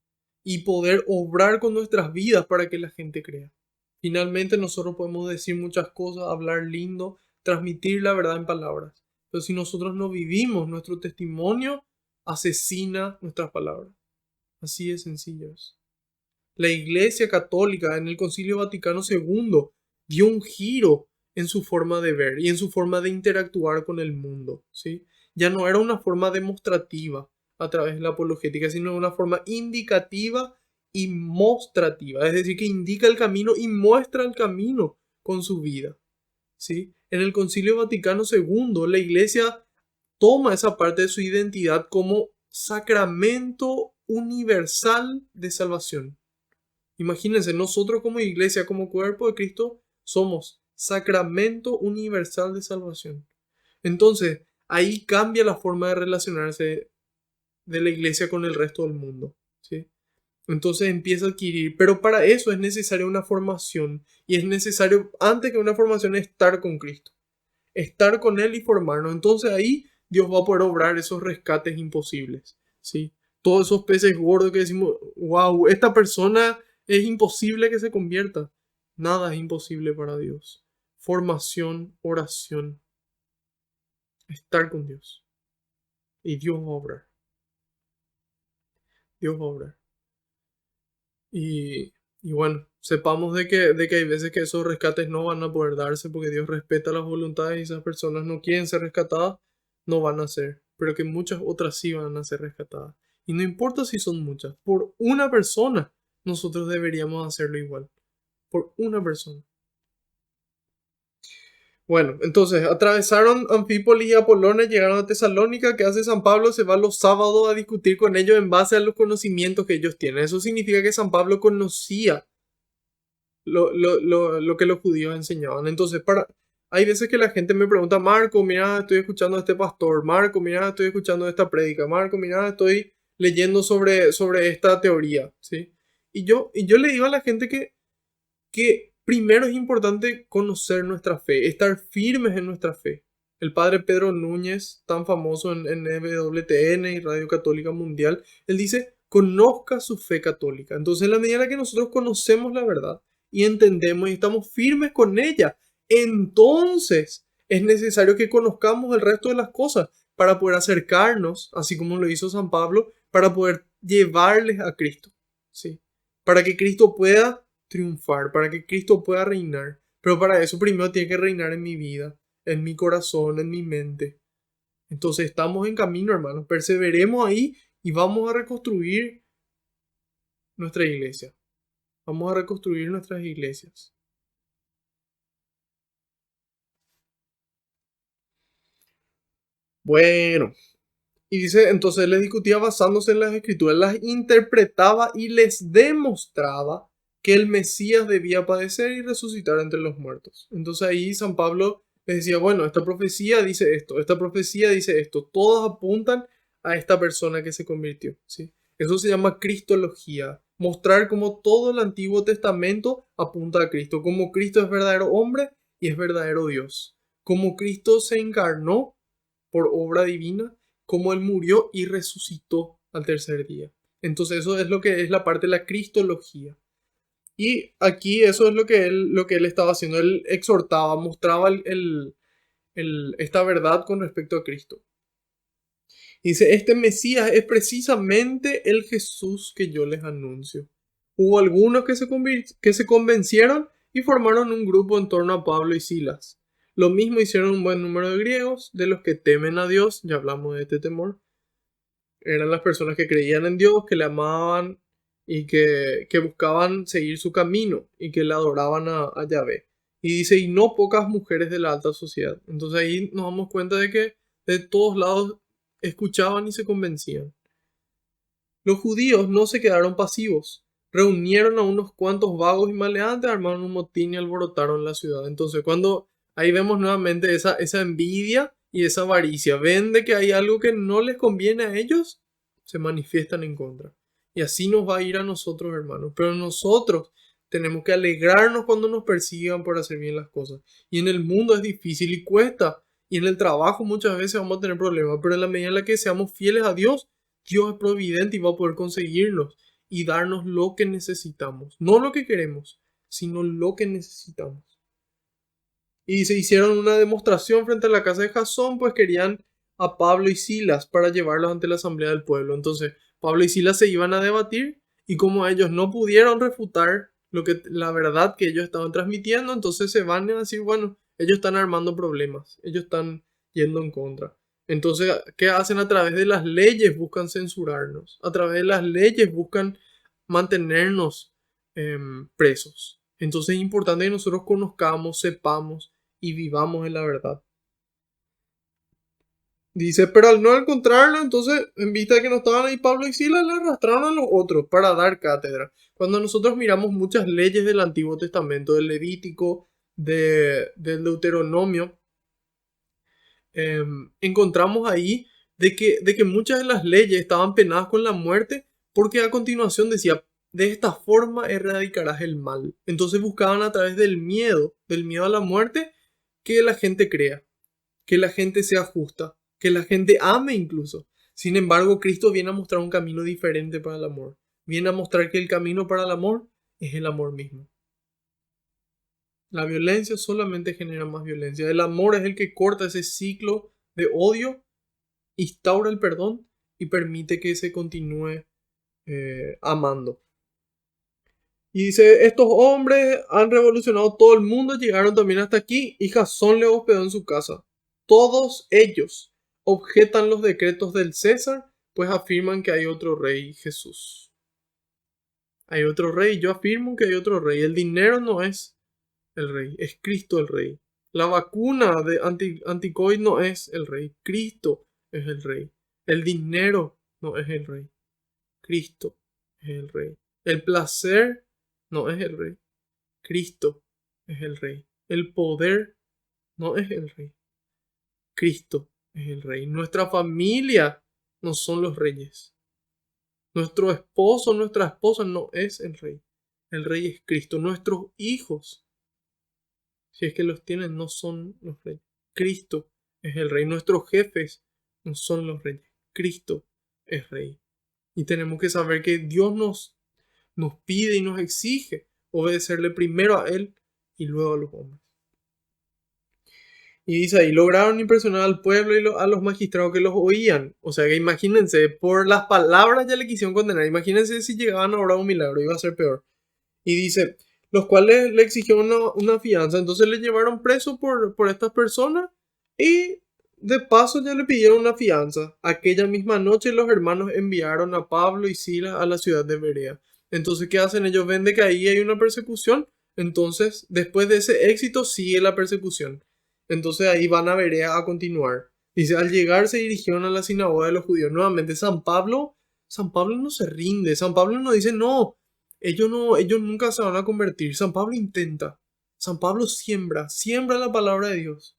y poder obrar con nuestras vidas para que la gente crea. Finalmente nosotros podemos decir muchas cosas, hablar lindo, transmitir la verdad en palabras. Pero si nosotros no vivimos, nuestro testimonio asesina nuestras palabras. Así de sencillo es. La Iglesia Católica en el Concilio Vaticano II dio un giro en su forma de ver y en su forma de interactuar con el mundo, ¿sí? Ya no era una forma demostrativa a través de la apologética, sino una forma indicativa y mostrativa, es decir, que indica el camino y muestra el camino con su vida, ¿sí? En el Concilio Vaticano II, la Iglesia toma esa parte de su identidad como sacramento universal de salvación. Imagínense, nosotros como iglesia, como cuerpo de Cristo, somos sacramento universal de salvación. Entonces, ahí cambia la forma de relacionarse de la iglesia con el resto del mundo, ¿sí? Entonces empieza a adquirir, pero para eso es necesaria una formación y es necesario, antes que una formación, estar con Cristo, estar con Él y formarnos. Entonces ahí Dios va a poder obrar esos rescates imposibles, ¿sí? Todos esos peces gordos que decimos, wow, esta persona es imposible que se convierta. Nada es imposible para Dios. Formación, oración, estar con Dios. Y Dios va a obrar. Dios va a obrar. Y bueno, sepamos de que hay veces que esos rescates no van a poder darse porque Dios respeta las voluntades y esas personas no quieren ser rescatadas, no van a ser, pero que muchas otras sí van a ser rescatadas. Y no importa si son muchas, por una persona nosotros deberíamos hacerlo igual, por una persona. Bueno, entonces atravesaron Anfípolis y Apolonia, llegaron a Tesalónica. ¿Qué hace San Pablo? Se va los sábados a discutir con ellos en base a los conocimientos que ellos tienen. Eso significa que San Pablo conocía lo que los judíos enseñaban. Entonces, hay veces que la gente me pregunta, Marco, mira, estoy escuchando a este pastor, Marco, mira, estoy escuchando esta prédica, Marco, mira, estoy leyendo sobre esta teoría, ¿sí? Y yo le digo a la gente que primero es importante conocer nuestra fe, estar firmes en nuestra fe. El padre Pedro Núñez, tan famoso en EWTN y Radio Católica Mundial, él dice, conozca su fe católica. Entonces, en la medida en la que nosotros conocemos la verdad y entendemos y estamos firmes con ella, entonces es necesario que conozcamos el resto de las cosas para poder acercarnos, así como lo hizo San Pablo, para poder llevarles a Cristo, ¿sí? Para que Cristo pueda triunfar, para que Cristo pueda reinar. Pero para eso primero tiene que reinar en mi vida, en mi corazón, en mi mente. Entonces estamos en camino, hermanos. Perseveremos ahí y vamos a reconstruir nuestra iglesia. Vamos a reconstruir nuestras iglesias. Bueno, y dice, entonces les discutía basándose en las escrituras, las interpretaba y les demostraba que el Mesías debía padecer y resucitar entre los muertos. Entonces ahí San Pablo les decía, bueno, esta profecía dice esto, esta profecía dice esto, todas apuntan a esta persona que se convirtió, ¿sí? Eso se llama cristología, mostrar cómo todo el Antiguo Testamento apunta a Cristo, como Cristo es verdadero hombre y es verdadero Dios, como Cristo se encarnó por obra divina, como Él murió y resucitó al tercer día. Entonces eso es lo que es la parte de la cristología. Y aquí eso es lo que él estaba haciendo. Él exhortaba, mostraba esta verdad con respecto a Cristo. Dice, este Mesías es precisamente el Jesús que yo les anuncio. Hubo algunos que se convencieron y formaron un grupo en torno a Pablo y Silas. Lo mismo hicieron un buen número de griegos, de los que temen a Dios, ya hablamos de este temor. Eran las personas que creían en Dios, que le amaban y que buscaban seguir su camino y que le adoraban a Yahvé. Y dice, y no pocas mujeres de la alta sociedad. Entonces ahí nos damos cuenta de que de todos lados escuchaban y se convencían. Los judíos no se quedaron pasivos. Reunieron a unos cuantos vagos y maleantes, armaron un motín y alborotaron la ciudad. Entonces, cuando ahí vemos nuevamente esa envidia y esa avaricia, ven de que hay algo que no les conviene a ellos, se manifiestan en contra. Y así nos va a ir a nosotros, hermanos. Pero nosotros tenemos que alegrarnos cuando nos persigan por hacer bien las cosas. Y en el mundo es difícil y cuesta. Y en el trabajo muchas veces vamos a tener problemas. Pero en la medida en la que seamos fieles a Dios, Dios es providente y va a poder conseguirnos y darnos lo que necesitamos. No lo que queremos, sino lo que necesitamos. Y se hicieron una demostración frente a la casa de Jasón, pues querían a Pablo y Silas para llevarlos ante la asamblea del pueblo. Entonces, Pablo y Silas se iban a debatir y como ellos no pudieron refutar la verdad que ellos estaban transmitiendo, entonces se van a decir, bueno, ellos están armando problemas, ellos están yendo en contra. Entonces, ¿qué hacen? A través de las leyes buscan censurarnos, a través de las leyes buscan mantenernos presos. Entonces es importante que nosotros conozcamos, sepamos y vivamos en la verdad. Dice, pero al no encontrarlo, entonces, en vista de que no estaban ahí Pablo y Silas, le arrastraron a los otros para dar cátedra. Cuando nosotros miramos muchas leyes del Antiguo Testamento, del Levítico, del Deuteronomio, encontramos ahí de que muchas de las leyes estaban penadas con la muerte, porque a continuación decía, de esta forma erradicarás el mal. Entonces buscaban a través del miedo a la muerte, que la gente crea, que la gente sea justa, que la gente ame incluso. Sin embargo, Cristo viene a mostrar un camino diferente para el amor. Viene a mostrar que el camino para el amor es el amor mismo. La violencia solamente genera más violencia. El amor es el que corta ese ciclo de odio, instaura el perdón y permite que se continúe amando. Y dice, estos hombres han revolucionado todo el mundo, llegaron también hasta aquí y Jasón le hospedó en su casa. Todos ellos objetan los decretos del César, pues afirman que hay otro rey, Jesús. Hay otro rey, yo afirmo que hay otro rey. El dinero no es el rey, es Cristo el rey. La vacuna de anticovid no es el rey, Cristo es el rey. El dinero no es el rey, Cristo es el rey. El placer no es el rey, Cristo es el rey. El poder no es el rey, Cristo es el rey. Nuestra familia no son los reyes. Nuestro esposo, nuestra esposa no es el rey. El rey es Cristo. Nuestros hijos, si es que los tienen, no son los reyes. Cristo es el rey. Nuestros jefes no son los reyes. Cristo es rey. Y tenemos que saber que Dios nos pide y nos exige obedecerle primero a Él y luego a los hombres. Y dice ahí, lograron impresionar al pueblo y a los magistrados que los oían. O sea que imagínense, por las palabras ya le quisieron condenar. Imagínense si llegaban a obrar un milagro, iba a ser peor. Y dice, los cuales le exigieron una fianza. Entonces le llevaron preso por estas personas y de paso ya le pidieron una fianza. Aquella misma noche los hermanos enviaron a Pablo y Silas a la ciudad de Berea. Entonces, ¿qué hacen? Ellos ven de que ahí hay una persecución. Entonces, después de ese éxito sigue la persecución. Entonces ahí van a Berea a continuar. Dice, al llegar se dirigieron a la sinagoga de los judíos. Nuevamente, San Pablo no se rinde. San Pablo no dice, no, ellos nunca se van a convertir. San Pablo intenta. San Pablo siembra la palabra de Dios.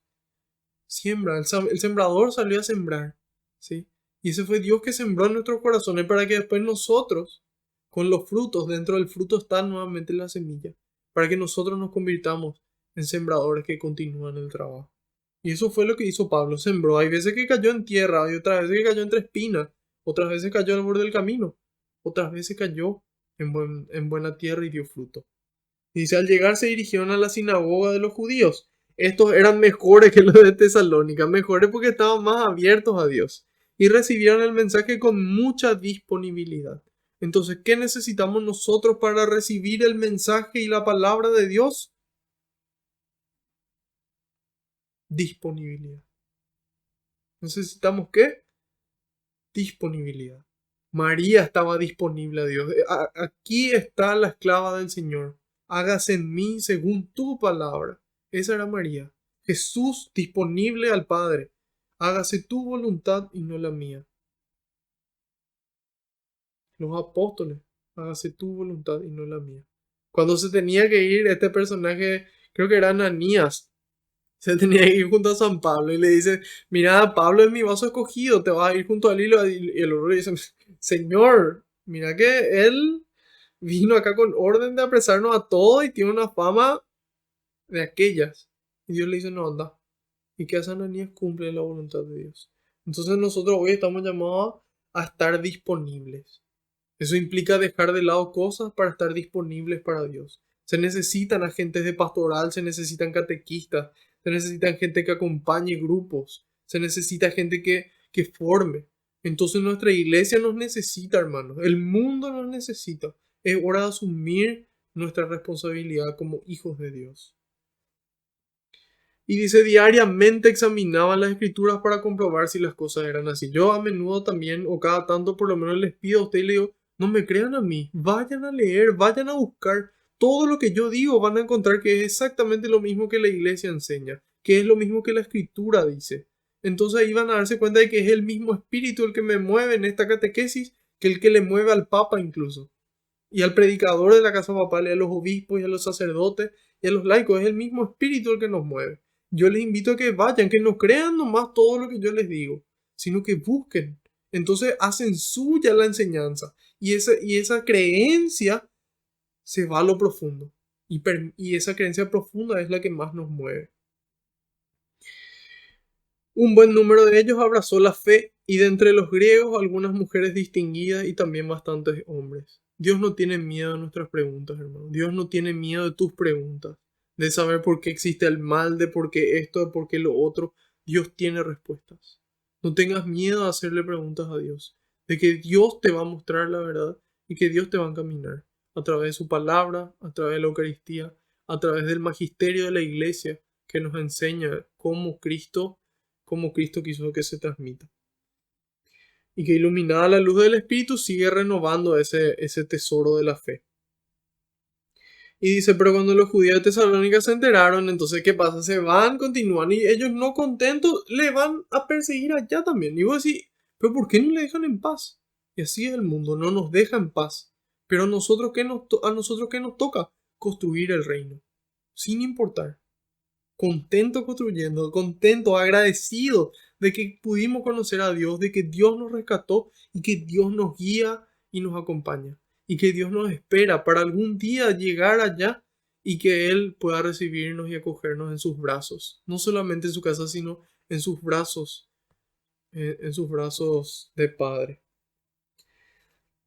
Siembra, el sembrador salió a sembrar, ¿sí? Y ese fue Dios que sembró en nuestros corazones para que después nosotros, con los frutos, dentro del fruto está nuevamente la semilla, para que nosotros nos convirtamos en sembradores que continúan el trabajo. Y eso fue lo que hizo Pablo, sembró. Hay veces que cayó en tierra, hay otras veces que cayó entre espinas, otras veces cayó al borde del camino, otras veces cayó en buena tierra y dio fruto. Y dice, al llegar se dirigieron a la sinagoga de los judíos. Estos eran mejores que los de Tesalónica, mejores porque estaban más abiertos a Dios. Y recibieron el mensaje con mucha disponibilidad. Entonces, ¿qué necesitamos nosotros para recibir el mensaje y la palabra de Dios? Disponibilidad. ¿Necesitamos qué? Disponibilidad. María estaba disponible a Dios. Aquí está la esclava del Señor. Hágase en mí según tu palabra. Esa era María. Jesús disponible al Padre. Hágase tu voluntad y no la mía. Los apóstoles. Hágase tu voluntad y no la mía. Cuando se tenía que ir este personaje, creo que era Ananías, se tenía que ir junto a San Pablo y le dice, mira, Pablo es mi vaso escogido, te vas a ir junto al hilo. Y el otro le dice, Señor, mira que él vino acá con orden de apresarnos a todos y tiene una fama de aquellas. Y Dios le dice, no, anda. Y que hace Ananías cumple la voluntad de Dios. Entonces nosotros hoy estamos llamados a estar disponibles. Eso implica dejar de lado cosas para estar disponibles para Dios. Se necesitan agentes de pastoral, se necesitan catequistas, se necesitan gente que acompañe grupos, se necesita gente que forme. Entonces nuestra iglesia nos necesita, hermanos. El mundo nos necesita. Es hora de asumir nuestra responsabilidad como hijos de Dios. Y dice, diariamente examinaban las escrituras para comprobar si las cosas eran así. Yo a menudo también, o cada tanto por lo menos les pido a usted y le digo, no me crean a mí, vayan a leer, vayan a buscar. Todo lo que yo digo van a encontrar que es exactamente lo mismo que la iglesia enseña, que es lo mismo que la escritura dice. Entonces ahí van a darse cuenta de que es el mismo espíritu el que me mueve en esta catequesis que el que le mueve al Papa incluso. Y al predicador de la casa papal, y a los obispos, y a los sacerdotes, y a los laicos. Es el mismo espíritu el que nos mueve. Yo les invito a que vayan, que no crean nomás todo lo que yo les digo, sino que busquen. Entonces hacen suya la enseñanza. Y esa creencia se va a lo profundo. Y esa creencia profunda es la que más nos mueve. Un buen número de ellos abrazó la fe, y de entre los griegos algunas mujeres distinguidas y también bastantes hombres. Dios no tiene miedo de nuestras preguntas, hermano. Dios no tiene miedo de tus preguntas, de saber por qué existe el mal, de por qué esto, de por qué lo otro. Dios tiene respuestas. No tengas miedo de hacerle preguntas a Dios, de que Dios te va a mostrar la verdad y que Dios te va a encaminar a través de su palabra, a través de la Eucaristía, a través del magisterio de la iglesia que nos enseña cómo Cristo quiso que se transmita. Y que iluminada la luz del Espíritu sigue renovando ese tesoro de la fe. Y dice, pero cuando los judíos de Tesalónica se enteraron, entonces ¿qué pasa? Se van, continúan, y ellos no contentos le van a perseguir allá también. Y vos decís, pero ¿por qué no le dejan en paz? Y así es el mundo, no nos deja en paz. Pero a nosotros ¿qué nos toca? Construir el reino, sin importar. Contento construyendo, contento, agradecido de que pudimos conocer a Dios, de que Dios nos rescató y que Dios nos guía y nos acompaña. Y que Dios nos espera para algún día llegar allá y que Él pueda recibirnos y acogernos en sus brazos. No solamente en su casa, sino en sus brazos de Padre.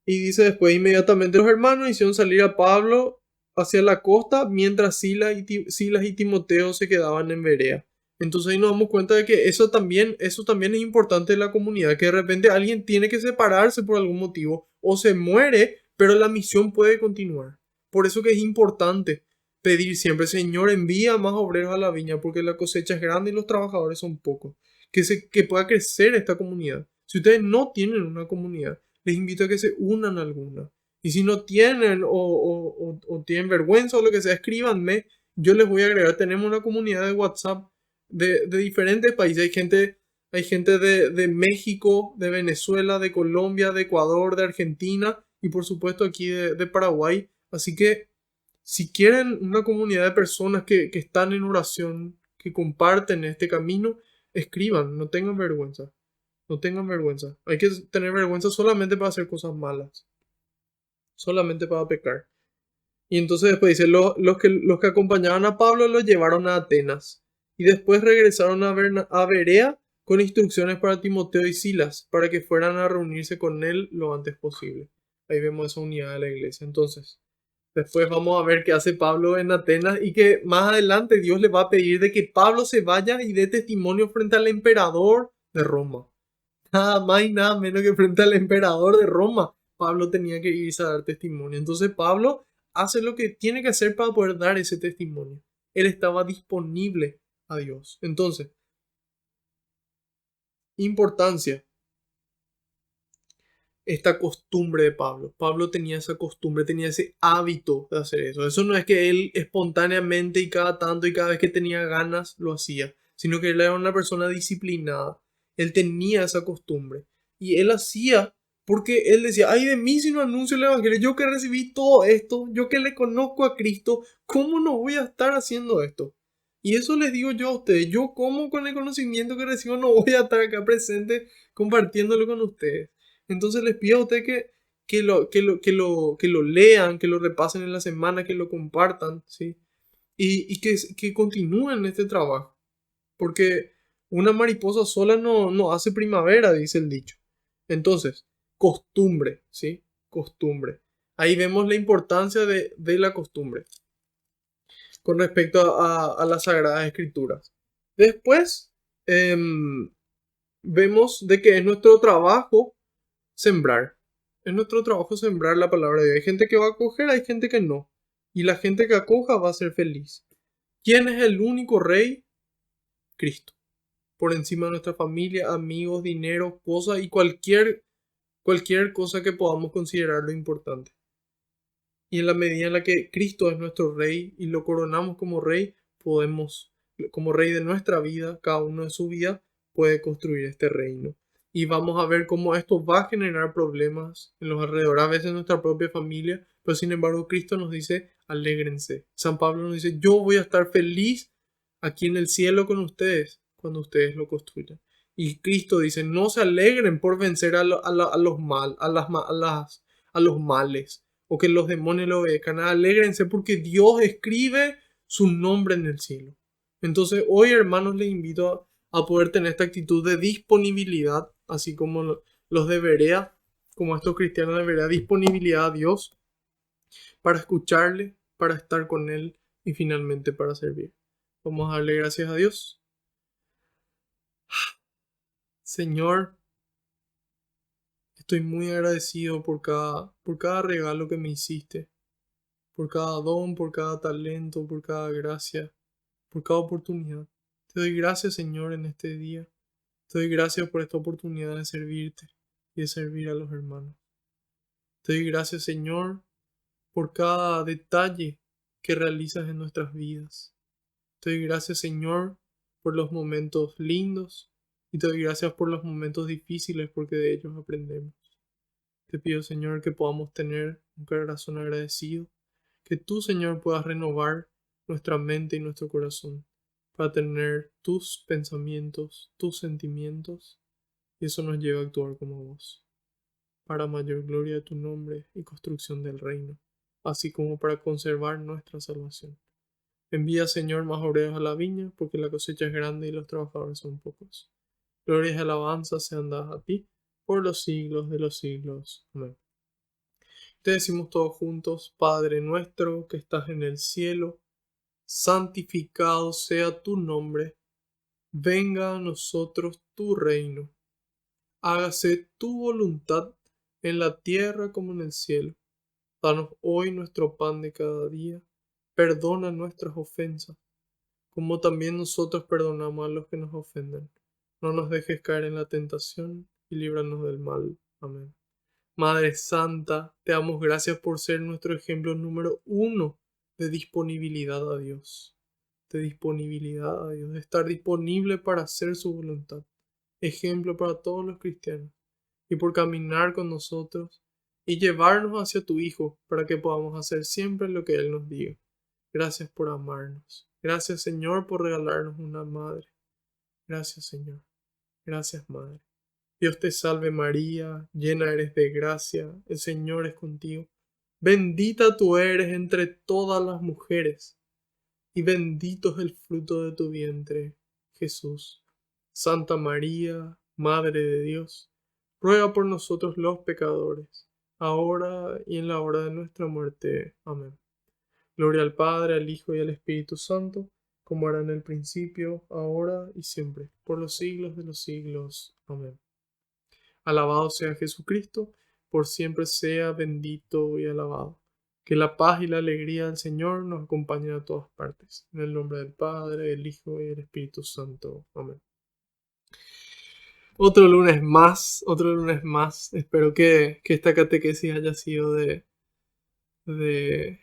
Y dice después, inmediatamente los hermanos hicieron salir a Pablo hacia la costa, mientras Silas y Timoteo se quedaban en Berea. Entonces ahí nos damos cuenta de que eso también es importante en la comunidad, que de repente alguien tiene que separarse por algún motivo o se muere, pero la misión puede continuar. Por eso que es importante pedir siempre, Señor, envía más obreros a la viña, porque la cosecha es grande y los trabajadores son pocos. Que pueda crecer esta comunidad. Si ustedes no tienen una comunidad, les invito a que se unan a alguna. Y si no tienen o tienen vergüenza o lo que sea, escríbanme. Yo les voy a agregar. Tenemos una comunidad de WhatsApp de diferentes países. Hay gente de México, de Venezuela, de Colombia, de Ecuador, de Argentina y por supuesto aquí de Paraguay. Así que si quieren una comunidad de personas que están en oración, que comparten este camino, escriban, no tengan vergüenza. No tengan vergüenza. Hay que tener vergüenza solamente para hacer cosas malas. Solamente para pecar. Y entonces después dice, los que acompañaban a Pablo lo llevaron a Atenas. Y después regresaron a Berea con instrucciones para Timoteo y Silas, para que fueran a reunirse con él lo antes posible. Ahí vemos esa unidad de la iglesia. Entonces, después vamos a ver qué hace Pablo en Atenas y que más adelante Dios le va a pedir de que Pablo se vaya y dé testimonio frente al emperador de Roma. Nada más y nada menos que frente al emperador de Roma, Pablo tenía que irse a dar testimonio. Entonces Pablo hace lo que tiene que hacer para poder dar ese testimonio. Él estaba disponible a Dios. Entonces, importancia, esta costumbre de Pablo. Pablo tenía esa costumbre, tenía ese hábito de hacer eso. Eso no es que él espontáneamente y cada tanto y cada vez que tenía ganas lo hacía, sino que él era una persona disciplinada. Él tenía esa costumbre. Y él hacía porque él decía, ay de mí si no anuncio el evangelio, yo que recibí todo esto, yo que le conozco a Cristo, ¿cómo no voy a estar haciendo esto? Y eso les digo yo a ustedes, yo como con el conocimiento que recibo no voy a estar acá presente compartiéndolo con ustedes. Entonces les pido a ustedes que lo lean, que lo repasen en la semana, que lo compartan, ¿sí? Y que continúen este trabajo. Porque una mariposa sola no hace primavera, dice el dicho. Entonces, costumbre, ¿sí? Costumbre. Ahí vemos la importancia de la costumbre. con respecto a las Sagradas Escrituras. Después, vemos de que es nuestro trabajo sembrar. Es nuestro trabajo sembrar la palabra de Dios. Hay gente que va a acoger, hay gente que no. Y la gente que acoja va a ser feliz. ¿Quién es el único rey? Cristo. Por encima de nuestra familia, amigos, dinero, cosas y cualquier cosa que podamos considerar lo importante. Y en la medida en la que Cristo es nuestro rey y lo coronamos como rey, podemos, como rey de nuestra vida, cada uno de su vida, puede construir este reino. Y vamos a ver cómo esto va a generar problemas en los alrededores, a veces en nuestra propia familia, pero sin embargo Cristo nos dice, alégrense. San Pablo nos dice, yo voy a estar feliz aquí en el cielo con ustedes cuando ustedes lo construyan. Y Cristo dice, no se alegren por vencer a los a los males o que los demonios lo obedezcan. Alégrense porque Dios escribe su nombre en el cielo. Entonces hoy, hermanos, les invito a poder tener esta actitud de disponibilidad, así como los de Berea, como estos cristianos de Berea, disponibilidad a Dios para escucharle, para estar con Él y finalmente para servir. Vamos a darle gracias a Dios. Señor, estoy muy agradecido por cada regalo que me hiciste, por cada don, por cada talento, por cada gracia, por cada oportunidad. Te doy gracias, Señor, en este día. Te doy gracias por esta oportunidad de servirte y de servir a los hermanos. Te doy gracias, Señor, por cada detalle que realizas en nuestras vidas. Te doy gracias, Señor, por los momentos lindos y te doy gracias por los momentos difíciles porque de ellos aprendemos. Te pido, Señor, que podamos tener un corazón agradecido, que tú, Señor, puedas renovar nuestra mente y nuestro corazón para tener tus pensamientos, tus sentimientos, y eso nos lleva a actuar como vos, para mayor gloria de tu nombre y construcción del reino, así como para conservar nuestra salvación. Envía, Señor, más obreros a la viña, porque la cosecha es grande y los trabajadores son pocos. Gloria y alabanza sean dadas a ti, por los siglos de los siglos. Amén. Te decimos todos juntos, Padre nuestro que estás en el cielo, santificado sea tu nombre, venga a nosotros tu reino, hágase tu voluntad en la tierra como en el cielo. Danos hoy nuestro pan de cada día, perdona nuestras ofensas, como también nosotros perdonamos a los que nos ofenden. No nos dejes caer en la tentación y líbranos del mal. Amén. Madre Santa, te damos gracias por ser nuestro ejemplo número 1 de disponibilidad a Dios. De disponibilidad a Dios, de estar disponible para hacer su voluntad. Ejemplo para todos los cristianos. Y por caminar con nosotros y llevarnos hacia tu Hijo para que podamos hacer siempre lo que Él nos diga. Gracias por amarnos. Gracias, Señor, por regalarnos una madre. Gracias, Señor. Gracias, Madre. Dios te salve María, llena eres de gracia, el Señor es contigo. Bendita tú eres entre todas las mujeres, y bendito es el fruto de tu vientre, Jesús. Santa María, Madre de Dios, ruega por nosotros los pecadores, ahora y en la hora de nuestra muerte. Amén. Gloria al Padre, al Hijo y al Espíritu Santo, como era en el principio, ahora y siempre, por los siglos de los siglos. Amén. Alabado sea Jesucristo, por siempre sea bendito y alabado. Que la paz y la alegría del Señor nos acompañen a todas partes. En el nombre del Padre, del Hijo y del Espíritu Santo. Amén. Otro lunes más, otro lunes más. Espero que esta catequesis haya sido de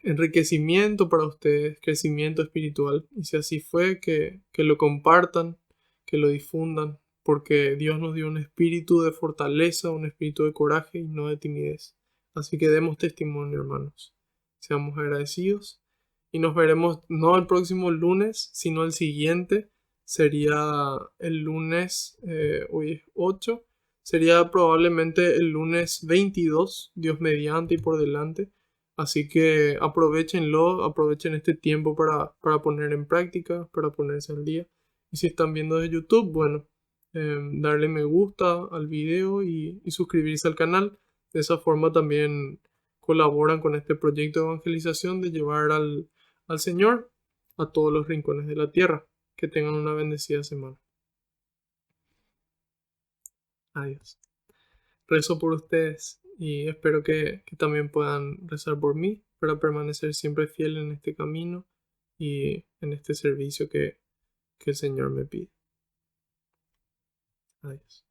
enriquecimiento para ustedes, crecimiento espiritual. Y si así fue, que lo compartan, que lo difundan, porque Dios nos dio un espíritu de fortaleza, un espíritu de coraje y no de timidez. Así que demos testimonio, hermanos. Seamos agradecidos y nos veremos no el próximo lunes, sino el siguiente. Sería el lunes, hoy es 8, sería probablemente el lunes 22, Dios mediante y por delante. Así que aprovechenlo, aprovechen este tiempo para poner en práctica, para ponerse al día. Y si están viendo de YouTube, bueno, darle me gusta al video y suscribirse al canal. De esa forma también colaboran con este proyecto de evangelización de llevar al Señor a todos los rincones de la tierra. Que tengan una bendecida semana. Adiós. Rezo por ustedes y espero que también puedan rezar por mí para permanecer siempre fiel en este camino y en este servicio que el Señor me pide. Adiós.